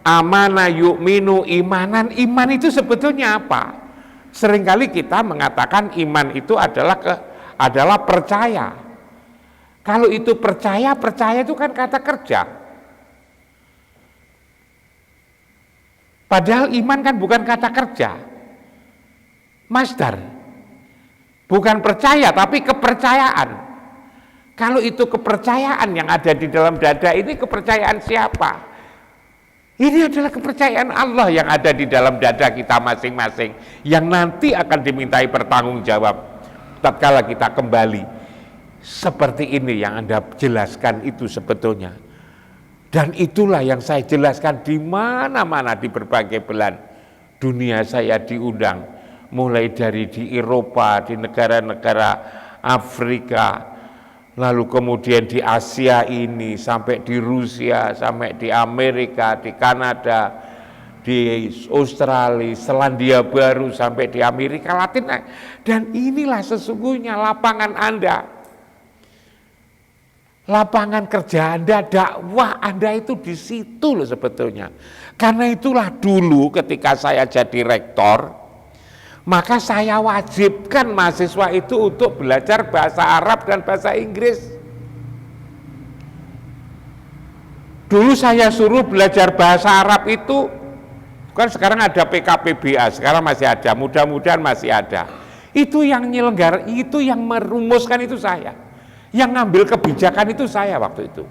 amana yu'minu imanan, iman itu sebetulnya apa? Seringkali kita mengatakan iman itu adalah percaya. Kalau itu percaya itu kan kata kerja. Padahal iman kan bukan kata kerja. Masdar, bukan percaya tapi kepercayaan. Kalau itu kepercayaan yang ada di dalam dada ini, kepercayaan siapa? Ini adalah kepercayaan Allah yang ada di dalam dada kita masing-masing, yang nanti akan dimintai pertanggungjawab tatkala kita kembali. Seperti ini yang Anda jelaskan itu sebetulnya, dan itulah yang saya jelaskan di mana-mana di berbagai belahan dunia saya diundang. Mulai dari di Eropa, di negara-negara Afrika, lalu kemudian di Asia ini, sampai di Rusia, sampai di Amerika, di Kanada, di Australia, Selandia Baru, sampai di Amerika Latin. Dan inilah sesungguhnya lapangan Anda. Lapangan kerja Anda, dakwah Anda itu di situ loh sebetulnya. Karena itulah dulu ketika saya jadi rektor, maka saya wajibkan mahasiswa itu untuk belajar bahasa Arab dan bahasa Inggris. Dulu saya suruh belajar bahasa Arab itu, kan sekarang ada PKPBA, sekarang masih ada, mudah-mudahan masih ada. Itu yang menyelenggarakan, itu yang merumuskan itu saya. Yang ngambil kebijakan itu saya waktu itu.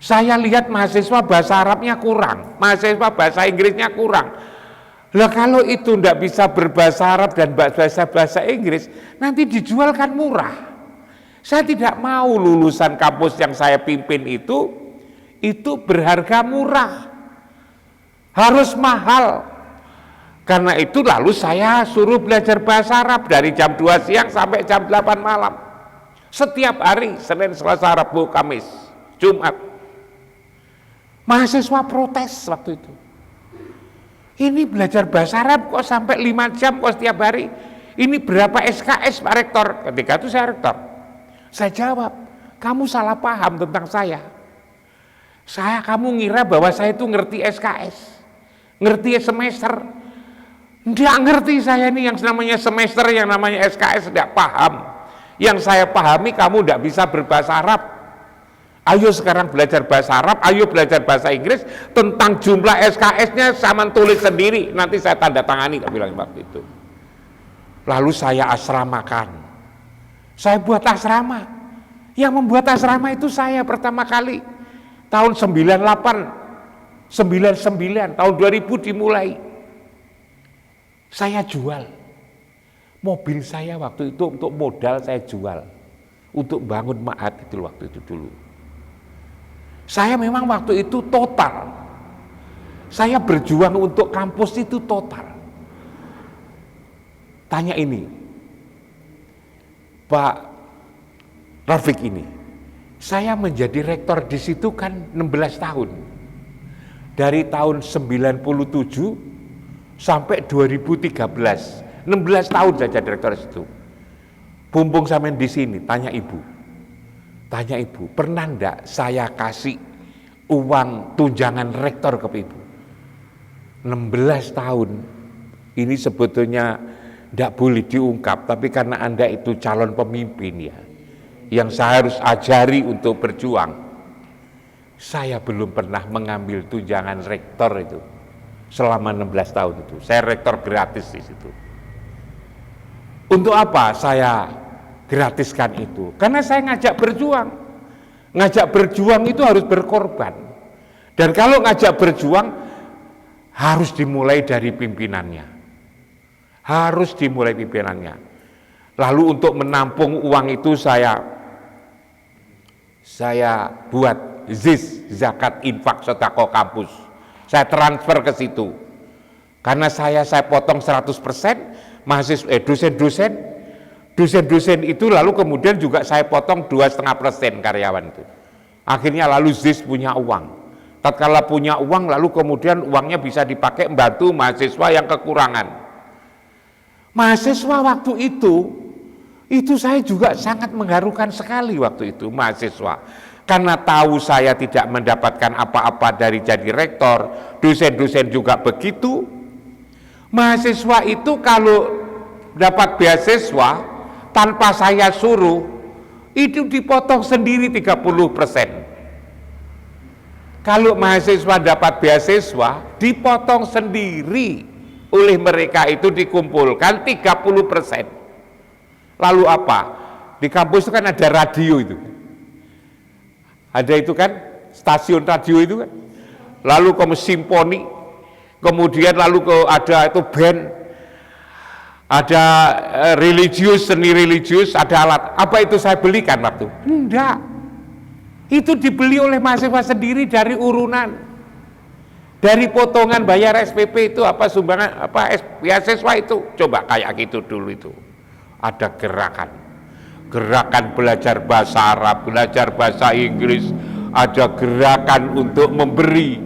Saya lihat mahasiswa bahasa Arabnya kurang, mahasiswa bahasa Inggrisnya kurang. Lah kalau itu tidak bisa berbahasa Arab dan bahasa Inggris, nanti dijual kan murah. Saya tidak mau lulusan kampus yang saya pimpin itu berharga murah, harus mahal. Karena itu lalu saya suruh belajar bahasa Arab dari jam 2 siang sampai jam 8 malam. Setiap hari, Senin, Selasa, Rabu, Kamis, Jumat. Mahasiswa protes waktu itu. Ini belajar bahasa Arab kok sampai 5 jam kok setiap hari. Ini berapa SKS Pak Rektor? Ketika itu saya rektor. Saya jawab, kamu salah paham tentang saya. Kamu ngira bahwa saya itu ngerti SKS, ngerti semester. Tidak ngerti saya ini yang namanya semester, yang namanya SKS tidak paham. Yang saya pahami kamu tidak bisa berbahasa Arab. Ayo sekarang belajar bahasa Arab, ayo belajar bahasa Inggris, tentang jumlah SKS-nya sama tulis sendiri, nanti saya tanda tangani, tak bilang waktu itu. Lalu saya asramakan, saya buat asrama. Yang membuat asrama itu saya pertama kali, tahun 98, 99, tahun 2000 dimulai. Saya jual, mobil saya waktu itu untuk modal saya jual, untuk bangun ma'had itu waktu itu dulu. Saya memang waktu itu total, saya berjuang untuk kampus itu total. Tanya ini, Pak Rafiq ini, saya menjadi rektor di situ kan 16 tahun. Dari tahun 97 sampai 2013, 16 tahun saya jadi rektor di situ. Bumbung sampean di sini, tanya ibu, pernah enggak saya kasih uang tunjangan rektor ke ibu? 16 tahun, ini sebetulnya enggak boleh diungkap, tapi karena Anda itu calon pemimpin ya, yang saya harus ajari untuk berjuang. Saya belum pernah mengambil tunjangan rektor itu selama 16 tahun itu. Saya rektor gratis di situ. Untuk apa saya gratiskan itu? Karena saya ngajak berjuang. Ngajak berjuang itu harus berkorban. Dan kalau ngajak berjuang harus dimulai dari pimpinannya. Harus dimulai pimpinannya. Lalu untuk menampung uang itu saya buat ZIS, zakat infak sedekah kampus. Saya transfer ke situ. Karena saya potong 100%, dosen-dosen itu lalu kemudian juga saya potong 2,5% karyawan itu. Akhirnya lalu ZIS punya uang. Tatkala punya uang lalu kemudian uangnya bisa dipakai membantu mahasiswa yang kekurangan. Mahasiswa waktu itu saya juga sangat mengharukan sekali waktu itu mahasiswa. Karena tahu saya tidak mendapatkan apa-apa dari jadi rektor, dosen-dosen juga begitu. Mahasiswa itu kalau dapat beasiswa tanpa saya suruh, itu dipotong sendiri 30%. Kalau mahasiswa dapat beasiswa, dipotong sendiri oleh mereka itu dikumpulkan 30%. Lalu apa? Di kampus itu kan ada radio itu. Ada itu kan, stasiun radio itu kan. Lalu ke simfoni, kemudian lalu ada itu band, ada seni religius, ada alat. Apa itu saya belikan waktu? Enggak. Itu dibeli oleh mahasiswa sendiri dari urunan. Dari potongan bayar SPP itu apa sumbangan apa beasiswa itu. Coba kayak gitu dulu itu. Ada gerakan belajar bahasa Arab, belajar bahasa Inggris, ada gerakan untuk memberi.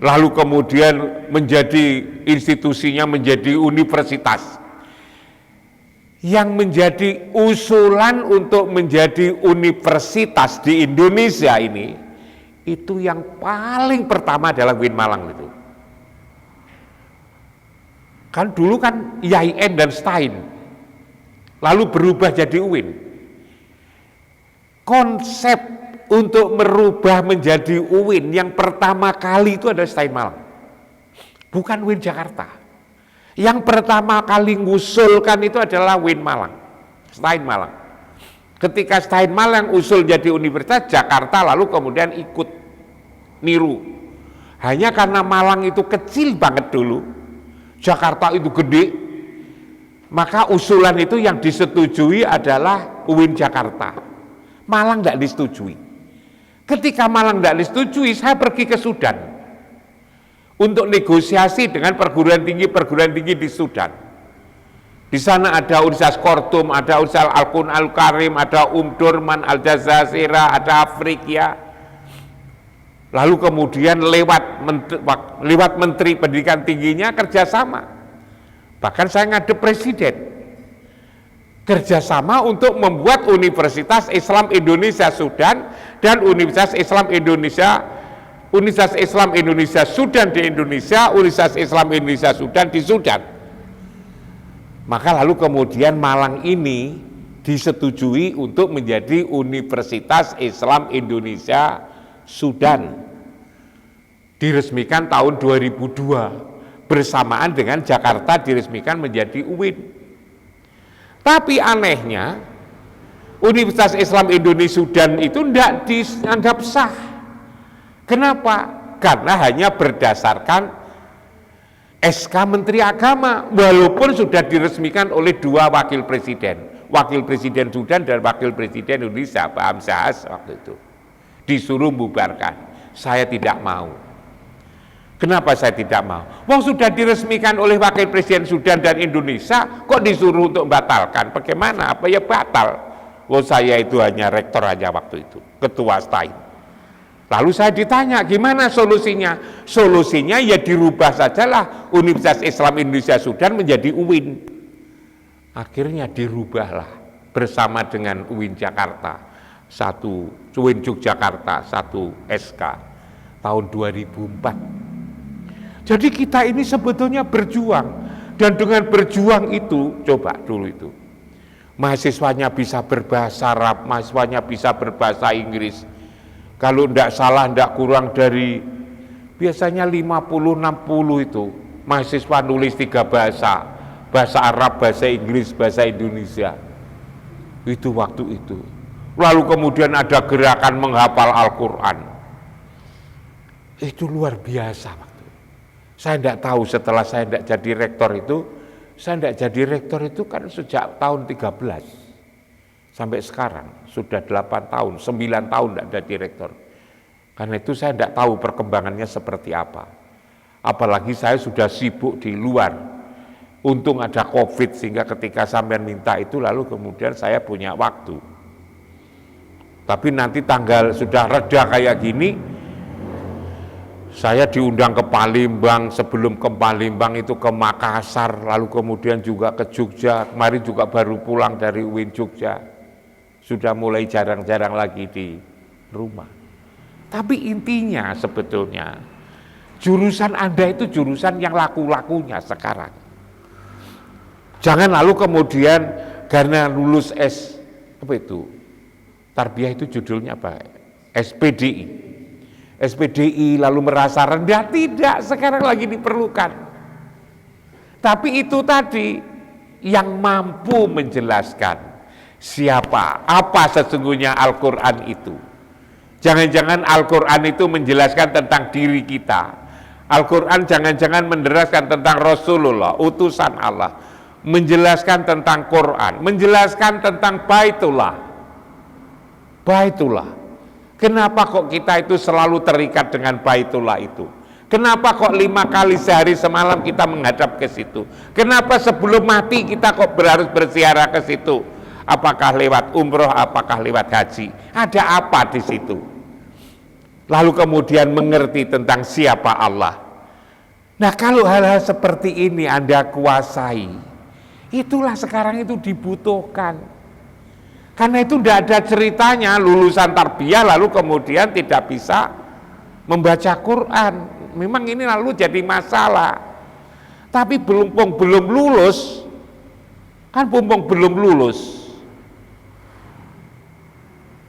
Lalu kemudian menjadi institusinya menjadi universitas. Yang menjadi usulan untuk menjadi universitas di Indonesia ini, itu yang paling pertama adalah UIN Malang itu. Kan dulu kan IAIN dan STAIN, lalu berubah jadi UIN. Konsep untuk merubah menjadi UIN yang pertama kali itu adalah STAIN Malang, bukan UIN Jakarta. Yang pertama kali ngusulkan itu adalah UIN Malang, STAIN Malang. Ketika Stein Malang usul jadi universitas, Jakarta lalu kemudian ikut niru. Hanya karena Malang itu kecil banget dulu, Jakarta itu gede, maka usulan itu yang disetujui adalah UIN Jakarta. Malang tidak disetujui. Ketika Malang tidak disetujui, saya pergi ke Sudan untuk negosiasi dengan perguruan tinggi di Sudan. Di sana ada Universitas Khartoum, ada Universitas Al-Qur'an Al-Karim, ada Durman, Al-Jazazira, ada Afrika. Lalu kemudian lewat Menteri Pendidikan Tingginya kerjasama. Bahkan saya ngadep Presiden. Kerjasama untuk membuat Universitas Islam Indonesia Sudan dan Universitas Islam Indonesia Sudan di Indonesia, Universitas Islam Indonesia Sudan di Sudan. Maka lalu kemudian Malang ini disetujui untuk menjadi Universitas Islam Indonesia Sudan. Diresmikan tahun 2002 bersamaan dengan Jakarta diresmikan menjadi UIN. Tapi anehnya Universitas Islam Indonesia Sudan itu tidak dianggap sah. Kenapa? Karena hanya berdasarkan SK Menteri Agama, walaupun sudah diresmikan oleh dua wakil presiden Sudan dan wakil presiden Indonesia, Pak Hamzahas waktu itu disuruh membubarkan. Saya tidak mau. Kenapa saya tidak mau? Wong sudah diresmikan oleh wakil presiden Sudan dan Indonesia, kok disuruh untuk membatalkan? Bagaimana? Apa ya batal? Wong saya itu hanya rektor aja waktu itu, ketua Stein. Lalu saya ditanya, gimana solusinya? Solusinya ya dirubah sajalah Universitas Islam Indonesia Sudan menjadi UIN. Akhirnya dirubahlah bersama dengan UIN Jakarta, UIN Yogyakarta, satu SK tahun 2004. Jadi kita ini sebetulnya berjuang, dan dengan berjuang itu, coba dulu itu, mahasiswanya bisa berbahasa Arab, mahasiswanya bisa berbahasa Inggris. Kalau tidak salah, tidak kurang dari biasanya 50-60 itu mahasiswa nulis 3 bahasa, bahasa Arab, bahasa Inggris, bahasa Indonesia. Itu waktu itu. Lalu kemudian ada gerakan menghafal Al-Quran. Itu luar biasa waktu. Saya tidak tahu setelah saya tidak jadi rektor itu, saya tidak jadi rektor itu kan sejak tahun 13. Sampai sekarang sudah 8 tahun, 9 tahun tidak ada direktur. Karena itu saya tidak tahu perkembangannya seperti apa. Apalagi saya sudah sibuk di luar. Untung ada COVID sehingga ketika sampean minta itu lalu kemudian saya punya waktu. Tapi nanti tanggal sudah reda kayak gini, saya diundang ke Palembang, sebelum ke Palembang itu ke Makassar, lalu kemudian juga ke Jogja. Kemarin juga baru pulang dari UIN Jogja. Sudah mulai jarang-jarang lagi di rumah. Tapi intinya sebetulnya jurusan Anda itu jurusan yang laku-lakunya sekarang. Jangan lalu kemudian karena lulus Tarbiyah itu judulnya apa? SPDI lalu merasa rendah, tidak, sekarang lagi diperlukan. Tapi itu tadi yang mampu menjelaskan siapa, apa sesungguhnya Al-Quran itu. Jangan-jangan Al-Quran itu menjelaskan tentang diri kita. Al-Quran jangan-jangan menjelaskan tentang Rasulullah, utusan Allah. Menjelaskan tentang Quran, menjelaskan tentang Baitullah. Kenapa kok kita itu selalu terikat dengan Baitullah itu? Kenapa kok 5 kali sehari semalam kita menghadap ke situ? Kenapa sebelum mati kita kok harus berziarah ke situ? Apakah lewat umroh, apakah lewat haji? Ada apa di situ? Lalu kemudian mengerti tentang siapa Allah. Nah, kalau hal-hal seperti ini Anda kuasai, itulah sekarang itu dibutuhkan. Karena itu tidak ada ceritanya lulusan tarbiyah lalu kemudian tidak bisa membaca Quran. Memang ini lalu jadi masalah. Tapi belum lulus,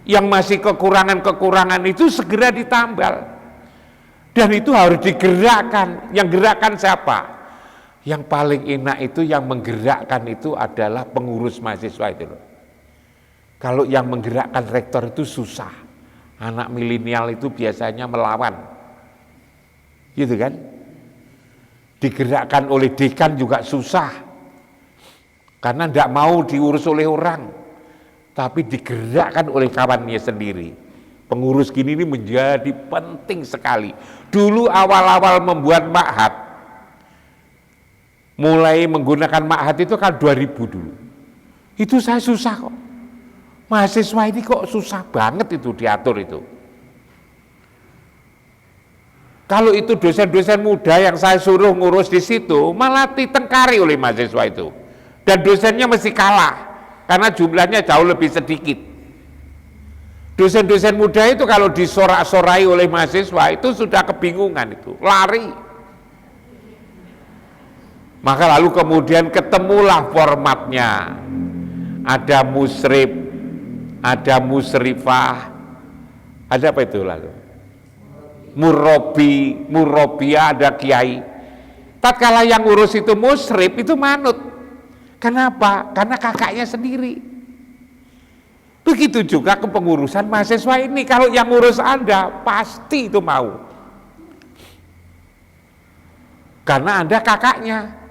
yang masih kekurangan itu segera ditambal. Dan itu harus digerakkan. Yang gerakkan siapa? Yang paling enak itu yang menggerakkan itu adalah pengurus mahasiswa itu loh. Kalau yang menggerakkan rektor itu susah. Anak milenial itu biasanya melawan. Gitu kan? Digerakkan oleh dekan juga susah. Karena tidak mau diurus oleh orang. Tapi digerakkan oleh kawannya sendiri. Pengurus gini ini menjadi penting sekali. Dulu awal-awal membuat ma'had, mulai menggunakan ma'had itu kan 2000 dulu. Itu saya susah kok. Mahasiswa ini kok susah banget itu diatur itu. Kalau itu dosen-dosen muda yang saya suruh ngurus di situ, malah ditengkari oleh mahasiswa itu. Dan dosennya mesti kalah, karena jumlahnya jauh lebih sedikit. Dosen-dosen muda itu kalau disorak-sorai oleh mahasiswa itu sudah kebingungan itu, lari. Maka lalu kemudian ketemulah formatnya. Ada musrib, ada musrifah, ada apa itu lalu? Murrobiah, ada kiai. Tatkala yang ngurus itu musrif itu manut. Kenapa? Karena kakaknya sendiri. Begitu juga kepengurusan mahasiswa ini. Kalau yang ngurus Anda pasti itu mau. Karena Anda kakaknya.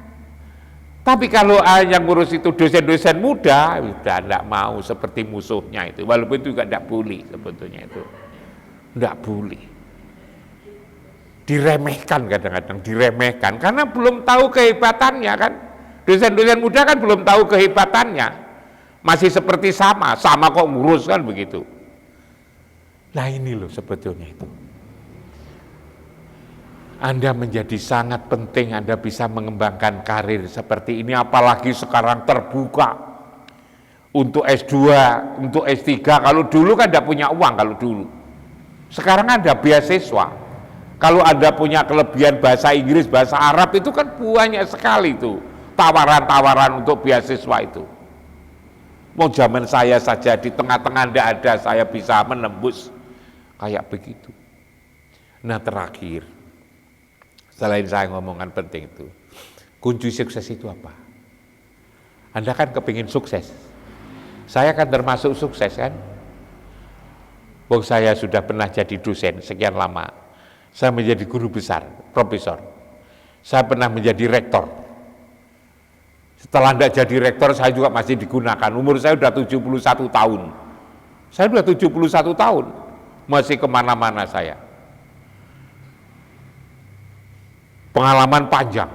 Tapi kalau yang ngurus itu dosen-dosen muda, udah tidak mau seperti musuhnya itu. Walaupun itu juga tidak boleh sebetulnya itu. Tidak boleh. Diremehkan kadang-kadang, diremehkan. Karena belum tahu kehebatannya kan. Dosen-dosen muda kan belum tahu kehebatannya. Masih seperti sama kok ngurus kan begitu. Nah ini loh sebetulnya itu. Anda menjadi sangat penting, Anda bisa mengembangkan karir seperti ini, apalagi sekarang terbuka untuk S2, untuk S3. Kalau dulu kan tidak punya uang kalau dulu. Sekarang ada beasiswa. Kalau Anda punya kelebihan bahasa Inggris, bahasa Arab itu kan banyak sekali itu tawaran-tawaran untuk beasiswa itu. Mau zaman saya saja di tengah-tengah tidak ada, saya bisa menembus kayak begitu. Nah terakhir, selain saya ngomongkan penting itu, kunci sukses itu apa? Anda kan kepingin sukses, saya kan termasuk sukses kan? Wong saya sudah pernah jadi dosen sekian lama, saya menjadi guru besar, profesor, saya pernah menjadi rektor. Setelah tidak jadi rektor, saya juga masih digunakan. Umur saya sudah 71 tahun. Saya sudah 71 tahun, masih kemana-mana saya. Pengalaman panjang.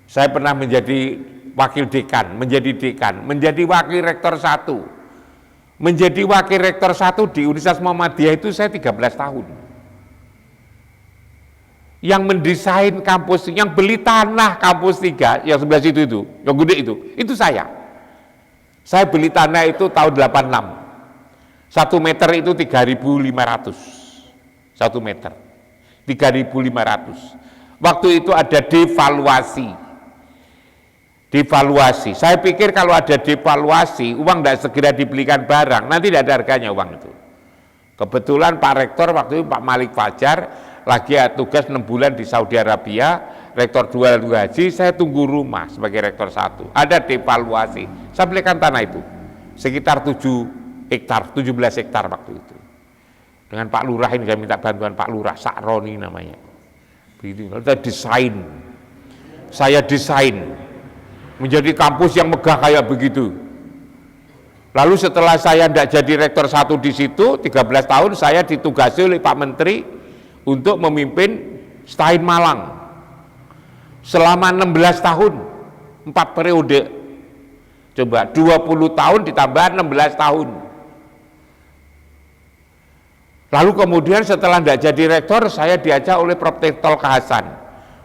Saya pernah menjadi wakil dekan, menjadi wakil rektor 1. Menjadi wakil rektor 1 di Universitas Muhammadiyah itu saya 13 tahun. Yang mendesain kampus, yang beli tanah kampus 3, yang sebelah situ itu, yang gede itu saya. Saya beli tanah itu tahun 86. 1 meter itu 3.500. 1 meter. 3.500. Waktu itu ada devaluasi. Saya pikir kalau ada devaluasi, uang tidak segera dibelikan barang, nanti tidak ada harganya uang itu. Kebetulan Pak Rektor waktu itu Pak Malik Fajar lagi tugas 6 bulan di Saudi Arabia, rektor 2 haji, saya tunggu rumah sebagai rektor 1. Ada devaluasi, saya belikan tanah itu sekitar 7 hektar, 17 hektar waktu itu. Dengan Pak Lurah ini saya minta bantuan Pak Lurah, Sakroni namanya. Begitu, saya desain menjadi kampus yang megah kayak begitu. Lalu setelah saya tidak jadi rektor 1 di situ, 13 tahun saya ditugasi oleh Pak Menteri untuk memimpin Stain Malang selama 16 tahun, 4 periode. Coba 20 tahun ditambah 16 tahun. Lalu kemudian setelah tidak jadi rektor, saya diajak oleh Prof. Tolka Hasan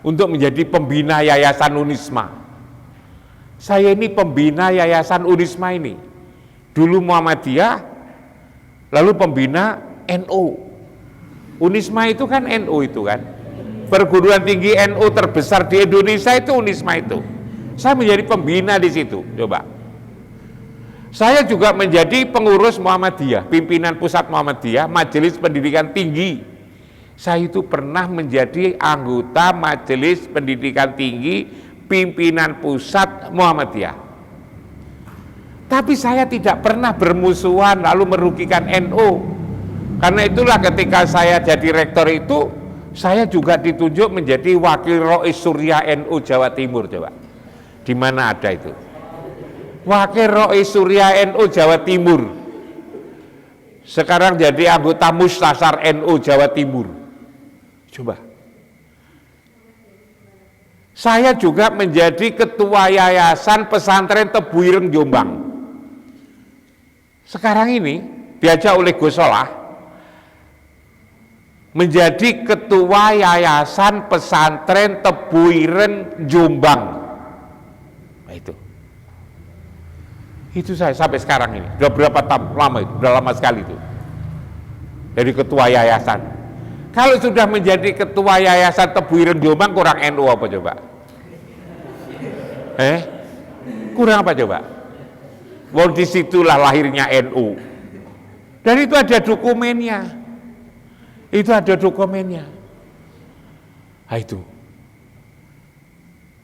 untuk menjadi pembina Yayasan Unisma. Saya ini pembina Yayasan Unisma ini. Dulu Muhammadiyah, lalu pembina NU. Unisma itu kan NU itu kan, perguruan tinggi NU terbesar di Indonesia itu Unisma itu. Saya menjadi pembina di situ. Coba, saya juga menjadi pengurus Muhammadiyah, pimpinan pusat Muhammadiyah, Majelis Pendidikan Tinggi. Saya itu pernah menjadi anggota Majelis Pendidikan Tinggi, pimpinan pusat Muhammadiyah. Tapi saya tidak pernah bermusuhan lalu merugikan NU. Karena itulah ketika saya jadi rektor itu, saya juga ditunjuk menjadi wakil Rois Surya NU Jawa Timur. Coba, di mana ada itu? Wakil Rois Surya NU Jawa Timur. Sekarang jadi anggota Mustasar NU Jawa Timur. Coba. Saya juga menjadi ketua Yayasan Pesantren Tebu Ireng Jombang. Sekarang ini diajak oleh Gus Solah menjadi ketua Yayasan Pesantren Tebu Ireng Jombang. Nah, itu saya sampai sekarang ini. Sudah berapa tahun lama itu? Sudah lama sekali itu. Jadi ketua yayasan. Kalau sudah menjadi ketua Yayasan Tebu Ireng Jombang kurang NU apa coba? Kurang apa coba? Wong disitulah lahirnya NU. Dan itu ada dokumennya. Itu ada dokumennya. Nah, itu.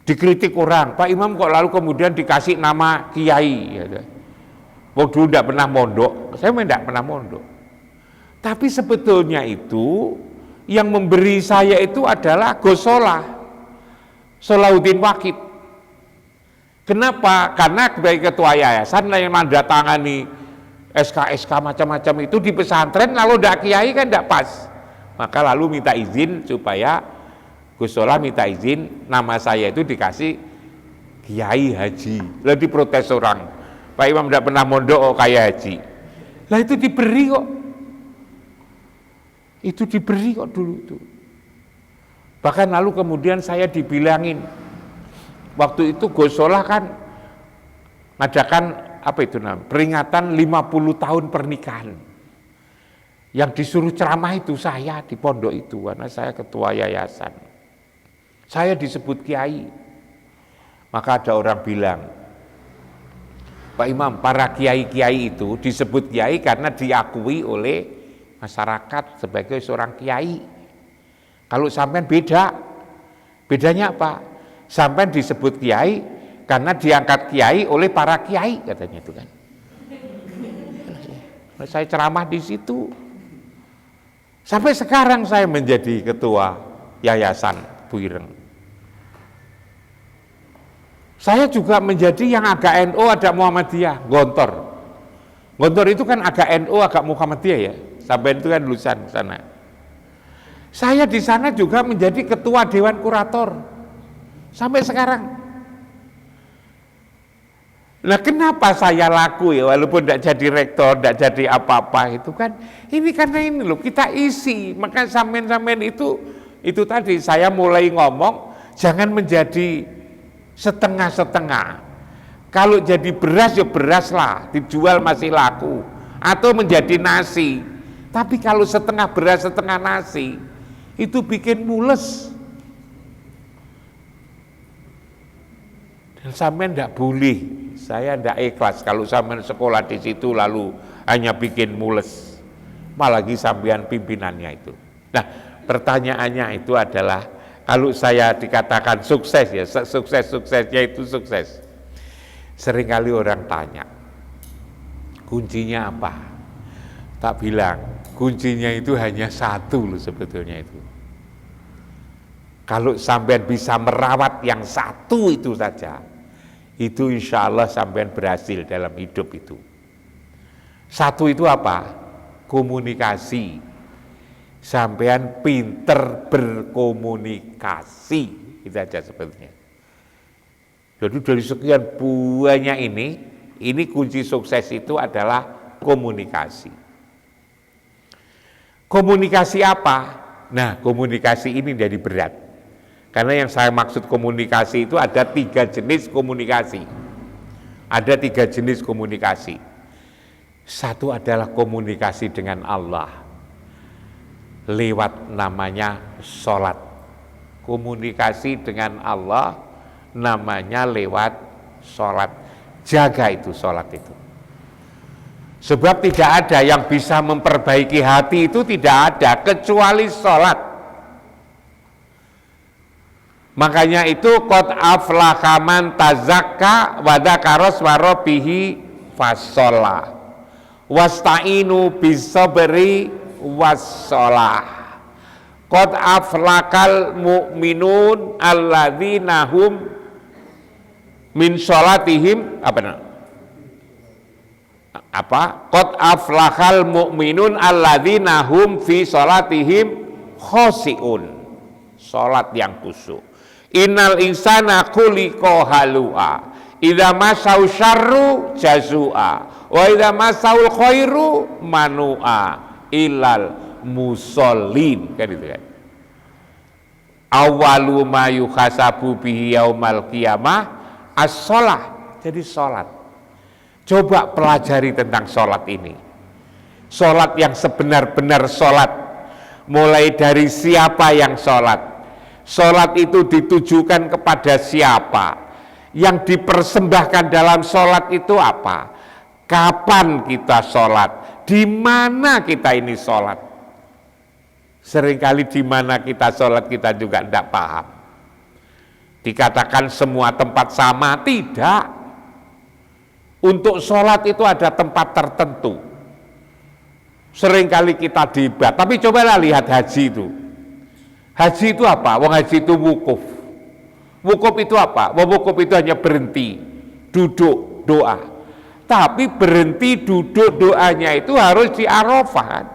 Dikritik orang, Pak Imam kok lalu kemudian dikasih nama kiai. Wong dulu tidak pernah mondok, saya memang tidak pernah mondok. Tapi sebetulnya itu yang memberi saya itu adalah Gus Solah, Solahuddin Waqid. Kenapa? Karena sebagai ketua yayasan yang menandatangani SK-SK macam-macam itu di pesantren, lalu tidak kiai kan tidak pas. Maka lalu minta izin supaya Gus Solah minta izin nama saya itu dikasih Kiai Haji. Lalu diprotes orang, Pak Imam tidak pernah mondok oh kayak Haji. Lah itu diberi kok. Itu diberi kok dulu itu. Bahkan lalu kemudian saya dibilangin, waktu itu Gus Solah kan ngadakan apa itu namanya, peringatan 50 tahun pernikahan. Yang disuruh ceramah itu saya di pondok itu, karena saya ketua yayasan. Saya disebut kiai. Maka ada orang bilang, Pak Imam, para kiai-kiai itu disebut kiai karena diakui oleh masyarakat sebagai seorang kiai. Kalau sampean beda, bedanya apa? Sampean disebut kiai karena diangkat kiai oleh para kiai, katanya itu kan. Saya ceramah di situ. Sampai sekarang saya menjadi ketua yayasan Bu Ireng. Saya juga menjadi yang agak NU, ada Muhammadiyah, Gontor. Gontor itu kan agak NU, agak Muhammadiyah ya. Sampai itu kan lulusan sana. Saya di sana juga menjadi ketua Dewan Kurator. Sampai sekarang. Nah, kenapa saya laku ya, walaupun tidak jadi rektor, tidak jadi apa-apa itu kan, ini karena ini loh, kita isi. Maka sampean-sampean itu tadi saya mulai ngomong, jangan menjadi setengah-setengah. Kalau jadi beras ya beras lah, dijual masih laku. Atau menjadi nasi. Tapi kalau setengah beras, setengah nasi, itu bikin mules. Dan sampean tidak boleh, saya tidak ikhlas kalau sampean sekolah di situ lalu hanya bikin mules. Apalagi sampean pimpinannya itu. Nah, pertanyaannya itu adalah, kalau saya dikatakan sukses ya, suksesnya itu sukses. Seringkali orang tanya, kuncinya apa? Tak bilang, kuncinya itu hanya satu loh sebetulnya itu. Kalau sampean bisa merawat yang satu itu saja, itu insya Allah sampean berhasil dalam hidup itu. Satu itu apa? Komunikasi. Sampean pinter berkomunikasi, itu aja sebetulnya. Jadi dari sekian banyak ini kunci sukses itu adalah komunikasi. Komunikasi apa? Nah, komunikasi ini jadi berat. Karena yang saya maksud komunikasi itu ada 3 jenis komunikasi. Ada 3 jenis komunikasi. Satu adalah komunikasi dengan Allah. Lewat namanya sholat. Komunikasi dengan Allah namanya lewat sholat. Jaga itu sholat itu. Sebab tidak ada yang bisa memperbaiki hati itu, tidak ada kecuali sholat. Makanya itu qad aflaha man tazakka wa dzakara isma rabbih fasolah wasta'inu bisabri wassalah qad aflakal mu'minun alladzina hum min sholatihim qad aflakal mu'minun alladzina hum fi sholatihim khosi'un, sholat yang khusyuk. Innal insana khuliqa halu'a idza masau syarru jazua wa idza masaul khairu manua ilal musallin, kan itu kan. Awwalu ma yuhasabu bihi yaumal qiyamah as-shalah, jadi salat. Coba pelajari tentang salat ini. Salat yang sebenar-benar salat, mulai dari siapa yang salat. Salat itu ditujukan kepada siapa? Yang dipersembahkan dalam salat itu apa? Kapan kita salat? Di mana kita ini salat? Seringkali di mana kita salat kita juga tidak paham. Dikatakan semua tempat sama, tidak. Untuk salat itu ada tempat tertentu. Seringkali kita debat, tapi cobalah lihat haji itu. Haji itu apa? Wong haji itu wukuf. Wukuf itu apa? Wukuf itu hanya berhenti, duduk, doa. Tapi berhenti duduk doanya itu harus di Arafah.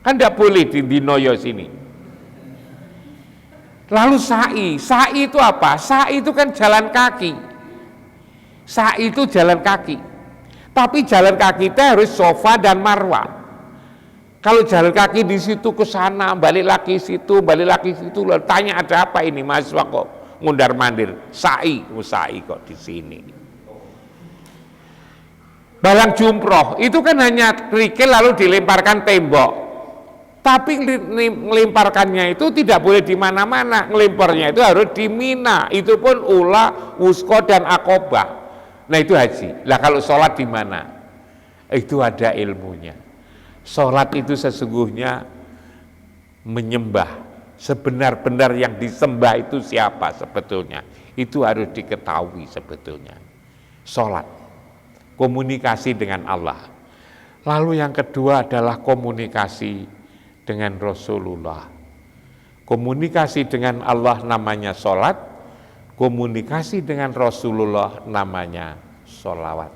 Kan tidak boleh di Noyo sini. Lalu sa'i itu apa? Sa'i itu kan jalan kaki. Sa'i itu jalan kaki. Tapi jalan kaki itu harus Safa dan Marwah. Kalau jalan kaki di situ ke sana, balik lagi situ, lalu tanya ada apa ini mahasiswa kok ngundar mandir? Sa'i kok di sini. Balang jumroh itu kan hanya kerikil lalu dilemparkan tembok. Tapi melemparkannya itu tidak boleh di mana-mana, ngelemparnya itu harus di Mina. Itu pun ula, wusko dan akobah. Nah itu haji. Lah kalau sholat di mana? Itu ada ilmunya. Sholat itu sesungguhnya menyembah. Sebenar-benar yang disembah itu siapa sebetulnya? Itu harus diketahui sebetulnya. Sholat, komunikasi dengan Allah. Lalu yang kedua adalah komunikasi dengan Rasulullah. Komunikasi dengan Allah namanya sholat, komunikasi dengan Rasulullah namanya sholawat.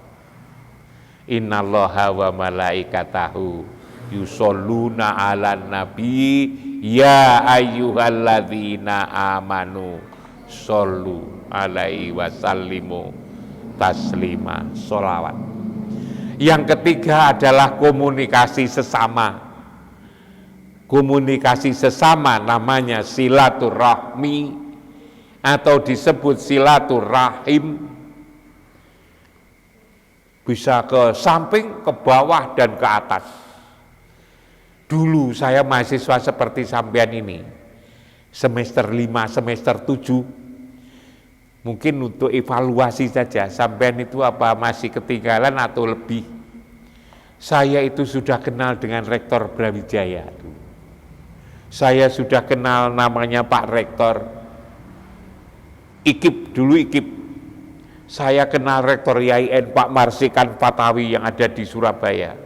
Innallaha wa malaikatahu yusholluna ala nabi ya ayyuhalladzina amanu shollu alaihi wasallimu taslima, sholawat. Yang ketiga adalah komunikasi sesama. Komunikasi sesama namanya silaturahmi atau disebut silaturahim. Bisa ke samping, ke bawah, dan ke atas. Dulu saya mahasiswa seperti sampean ini, semester 5, semester 7, mungkin untuk evaluasi saja, sampean itu apa masih ketinggalan atau lebih. Saya itu sudah kenal dengan Rektor Brawijaya. Saya sudah kenal namanya Pak Rektor IKIP, dulu IKIP. Saya kenal Rektor IAIN Pak Marsikan Fatawi yang ada di Surabaya.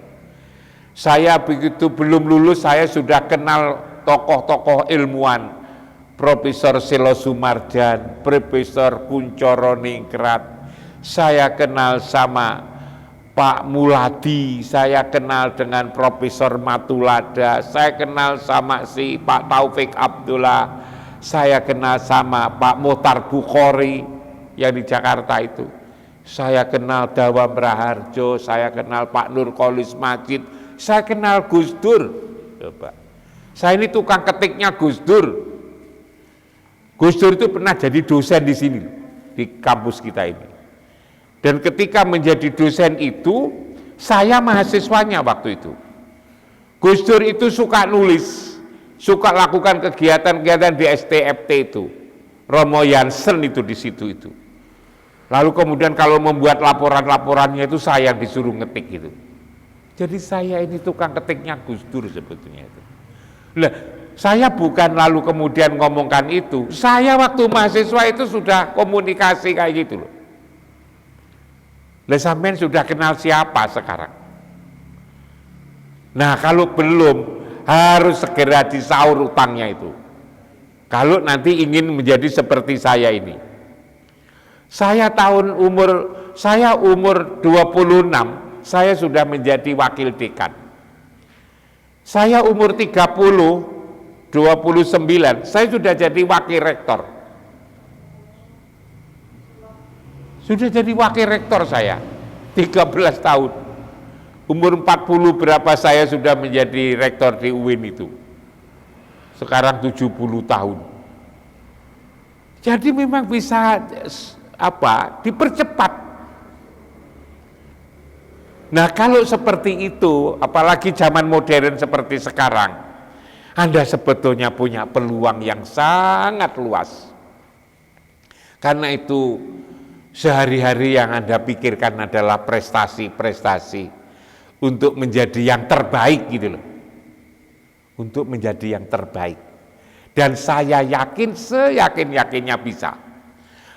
Saya begitu belum lulus, saya sudah kenal tokoh-tokoh ilmuwan, Profesor Selo Sumarjan, Profesor Kuncoro Ningrat. Saya kenal sama Pak Muladi, saya kenal dengan Profesor Matulada, saya kenal sama si Pak Taufik Abdullah, saya kenal sama Pak Mohtar Bukhari yang di Jakarta itu. Saya kenal Dawam Raharjo, saya kenal Pak Nurkolis Majid, saya kenal Gus Dur. Coba. Saya ini tukang ketiknya Gus Dur. Gus Dur itu pernah jadi dosen di sini, di kampus kita ini. Dan ketika menjadi dosen itu, saya mahasiswanya waktu itu. Gus Dur itu suka nulis, suka lakukan kegiatan-kegiatan di STFT itu. Romo Jansen itu di situ itu. Lalu kemudian kalau membuat laporan-laporannya itu saya yang disuruh ngetik gitu. Jadi saya ini tukang ketiknya Gus Dur sebetulnya itu. Lah, saya bukan lalu kemudian ngomongkan itu. Saya waktu mahasiswa itu sudah komunikasi kayak gitu loh. Lah sampean sudah kenal siapa sekarang? Nah, kalau belum, harus segera disaur utangnya itu. Kalau nanti ingin menjadi seperti saya ini. Saya umur 26, saya sudah menjadi wakil dekan. Saya umur 29, saya sudah jadi wakil rektor. Sudah jadi wakil rektor saya, 13 tahun. Umur 40 berapa saya sudah menjadi rektor di UIN itu. Sekarang 70 tahun. Jadi memang bisa dipercepat. Nah, kalau seperti itu, apalagi zaman modern seperti sekarang, Anda sebetulnya punya peluang yang sangat luas. Karena itu sehari-hari yang Anda pikirkan adalah prestasi-prestasi untuk menjadi yang terbaik gitu loh. Untuk menjadi yang terbaik. Dan saya yakin, seyakin-yakinnya bisa.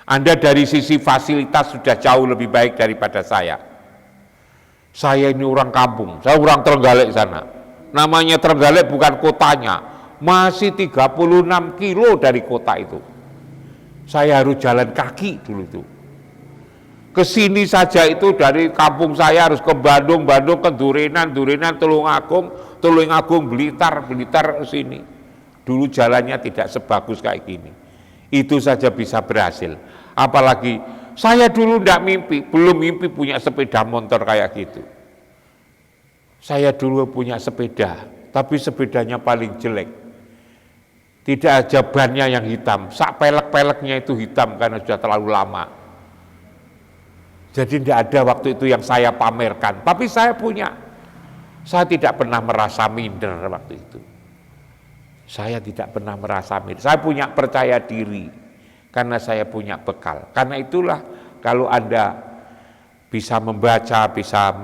Anda dari sisi fasilitas sudah jauh lebih baik daripada saya. Saya ini orang kampung, saya orang Trenggalek sana. Namanya Trenggalek bukan kotanya, masih 36 kilo dari kota itu. Saya harus jalan kaki dulu itu. Kesini saja itu dari kampung saya harus ke Bandung ke Durenan, Tulungagung, Blitar ke sini. Dulu jalannya tidak sebagus kayak gini. Itu saja bisa berhasil. Apalagi saya dulu belum mimpi punya sepeda motor kayak gitu. Saya dulu punya sepeda, tapi sepedanya paling jelek. Tidak aja bannya yang hitam, sak pelek-peleknya itu hitam karena sudah terlalu lama. Jadi tidak ada waktu itu yang saya pamerkan, tapi saya punya. Saya tidak pernah merasa minder waktu itu. Saya tidak pernah merasa minder. Saya punya percaya diri karena saya punya bekal. Karena itulah kalau Anda bisa membaca, bisa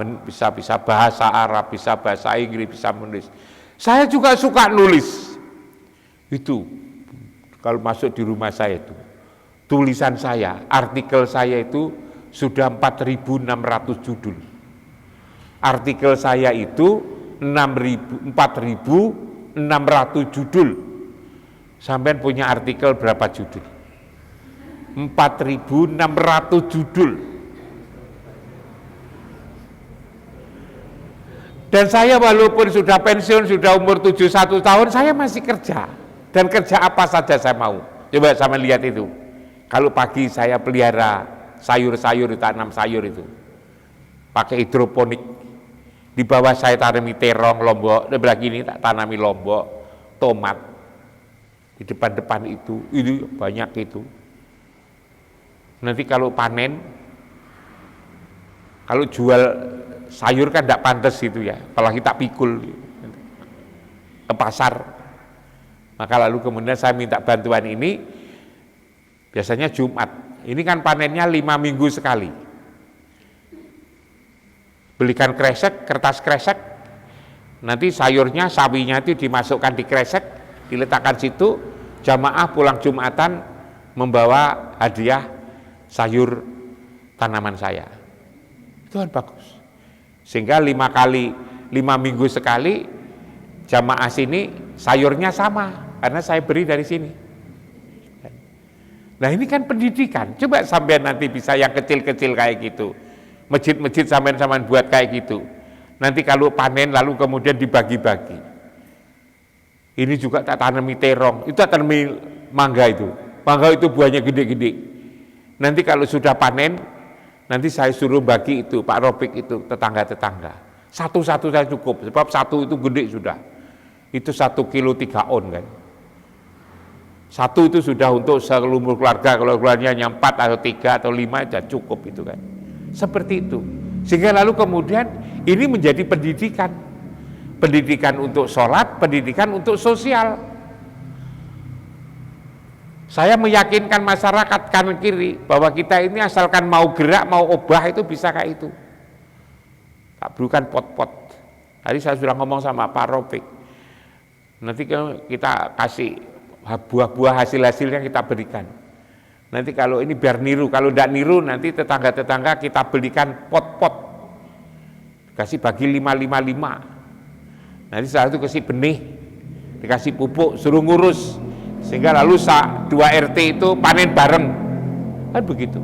bahasa Arab, bisa bahasa Inggris, bisa menulis. Saya juga suka nulis. Itu kalau masuk di rumah saya itu tulisan saya, artikel saya itu sudah 4.600 judul. Artikel saya itu 4.600 judul. Sampean punya artikel berapa judul? 4.600 judul. Dan saya walaupun sudah pensiun, sudah umur 71 tahun, saya masih kerja. Dan kerja apa saja saya mau. Coba sama lihat itu. Kalau pagi saya pelihara sayur-sayur, tanam sayur itu pakai hidroponik. Di bawah saya tanami terong, lombok, di sebelah kini tak tanami lombok, tomat. Di depan-depan itu, ini banyak itu. Nanti kalau panen, kalau jual sayur kan tidak pantas itu ya, apalagi tak pikul ke pasar. Maka lalu kemudian saya minta bantuan ini, biasanya Jumat. Ini kan panennya 5 minggu sekali. Belikan kresek, kertas kresek, nanti sayurnya, sawinya itu dimasukkan di kresek, diletakkan situ, jamaah pulang Jumatan membawa hadiah sayur tanaman saya. Itu kan bagus. Sehingga 5 minggu sekali jamaah sini sayurnya sama, karena saya beri dari sini. Nah ini kan pendidikan, coba sampean nanti bisa yang kecil-kecil kayak gitu. Masjid-masjid sampean buat kayak gitu. Nanti kalau panen lalu kemudian dibagi-bagi. Ini juga tak tanami terong, itu tak tanami mangga itu. Mangga itu buahnya gede-gede. Nanti kalau sudah panen, nanti saya suruh bagi itu, Pak Ropik itu, tetangga-tetangga. Satu-satu saya cukup, sebab satu itu gede sudah. Itu 1 kilo 3 on kan. Satu itu sudah untuk seluruh keluarga, kalau keluarganya hanya 4 atau 3 atau 5 aja cukup itu kan. Seperti itu. Sehingga lalu kemudian ini menjadi pendidikan. Pendidikan untuk sholat, pendidikan untuk sosial. Saya meyakinkan masyarakat kanan kiri bahwa kita ini asalkan mau gerak, mau obah itu bisa kayak itu. Tak perlukan pot-pot. Tadi saya sudah ngomong sama Pak Ropik. Nanti kita kasih buah-buah hasil-hasilnya kita berikan. Nanti kalau ini biar niru, kalau tidak niru nanti tetangga-tetangga kita belikan pot-pot, kasih bagi 5-5-5. Nanti setelah itu kasih benih, dikasih pupuk, suruh ngurus, sehingga lalu 2 RT itu panen bareng, kan begitu.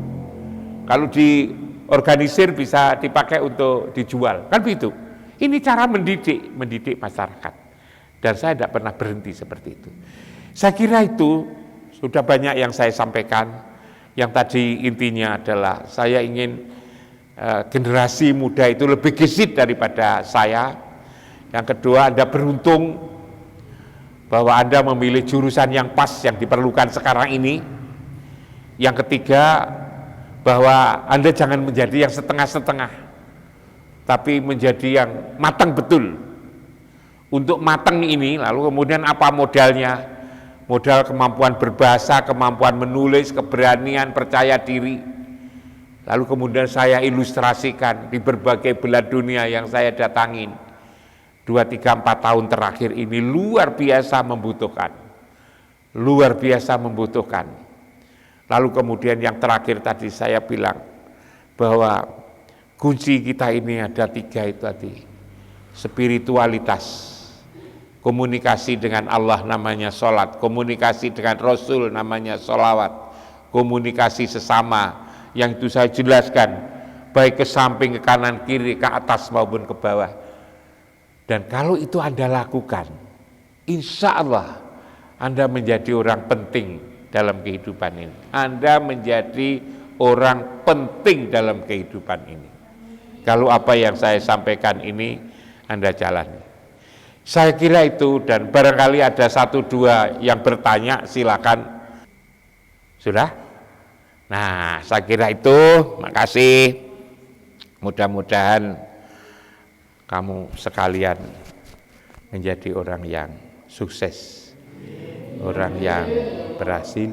Kalau diorganisir bisa dipakai untuk dijual, kan begitu. Ini cara mendidik masyarakat, dan saya tidak pernah berhenti seperti itu. Saya kira itu sudah banyak yang saya sampaikan. Yang tadi intinya adalah saya ingin generasi muda itu lebih gesit daripada saya. Yang kedua, Anda beruntung bahwa Anda memilih jurusan yang pas yang diperlukan sekarang ini. Yang ketiga, bahwa Anda jangan menjadi yang setengah-setengah, tapi menjadi yang matang betul. Untuk matang ini, lalu kemudian apa modalnya? Modal kemampuan berbahasa, kemampuan menulis, keberanian, percaya diri. Lalu kemudian saya ilustrasikan di berbagai belahan dunia yang saya datangin. 2, 3, 4 tahun terakhir ini luar biasa membutuhkan. Luar biasa membutuhkan. Lalu kemudian yang terakhir tadi saya bilang bahwa kunci kita ini ada 3 itu tadi. Spiritualitas, komunikasi dengan Allah namanya sholat, komunikasi dengan Rasul namanya sholawat, komunikasi sesama yang itu saya jelaskan, baik ke samping, ke kanan, kiri, ke atas maupun ke bawah. Dan kalau itu Anda lakukan, insya Allah Anda menjadi orang penting dalam kehidupan ini. Anda menjadi orang penting dalam kehidupan ini. Kalau apa yang saya sampaikan ini Anda jalani. Saya kira itu, dan barangkali ada 1-2 yang bertanya, silakan. Sudah? Nah, saya kira itu. Makasih. Mudah-mudahan kamu sekalian menjadi orang yang sukses, orang yang berhasil.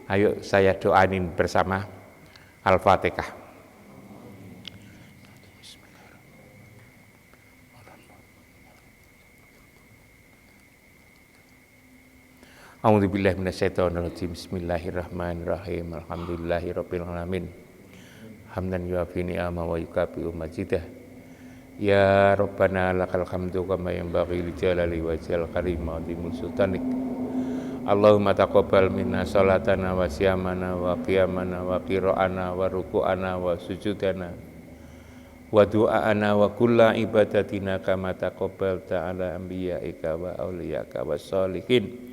Ayo saya doain bersama. Al-Fatihah. A'udzubillahi minasyaitonirrajim. Bismillahirrahmanirrahim. Alhamdulillahirabbil alamin. Hamdan yuafi ni'ama wa yukafi'u majidah. Ya Rabbana lakal hamdu kama yanbaghi li jalali wajhil karim wa azimul sultanik. Allahumma taqabbal minna salatana wa siyamana wa qiyamana wa qira'ana wa ruku'ana wa sujudana wa du'ana wa kulla ibadatina kama taqabbalta ala anbiya'ika wa awliya'ika wa sholihin.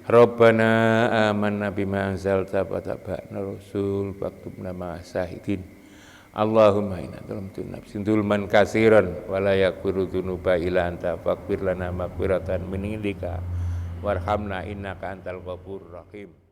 Rabbana amanna bima anzalta wa tabi'na rasul faktubna ma'as syahidin. Allahumma inna zalamtu nafsi dzulman katsiran wa la yaghfiru dzunuba illa anta faghfir lana maghfiratan min indika warhamna innaka antal ghafurur rahim.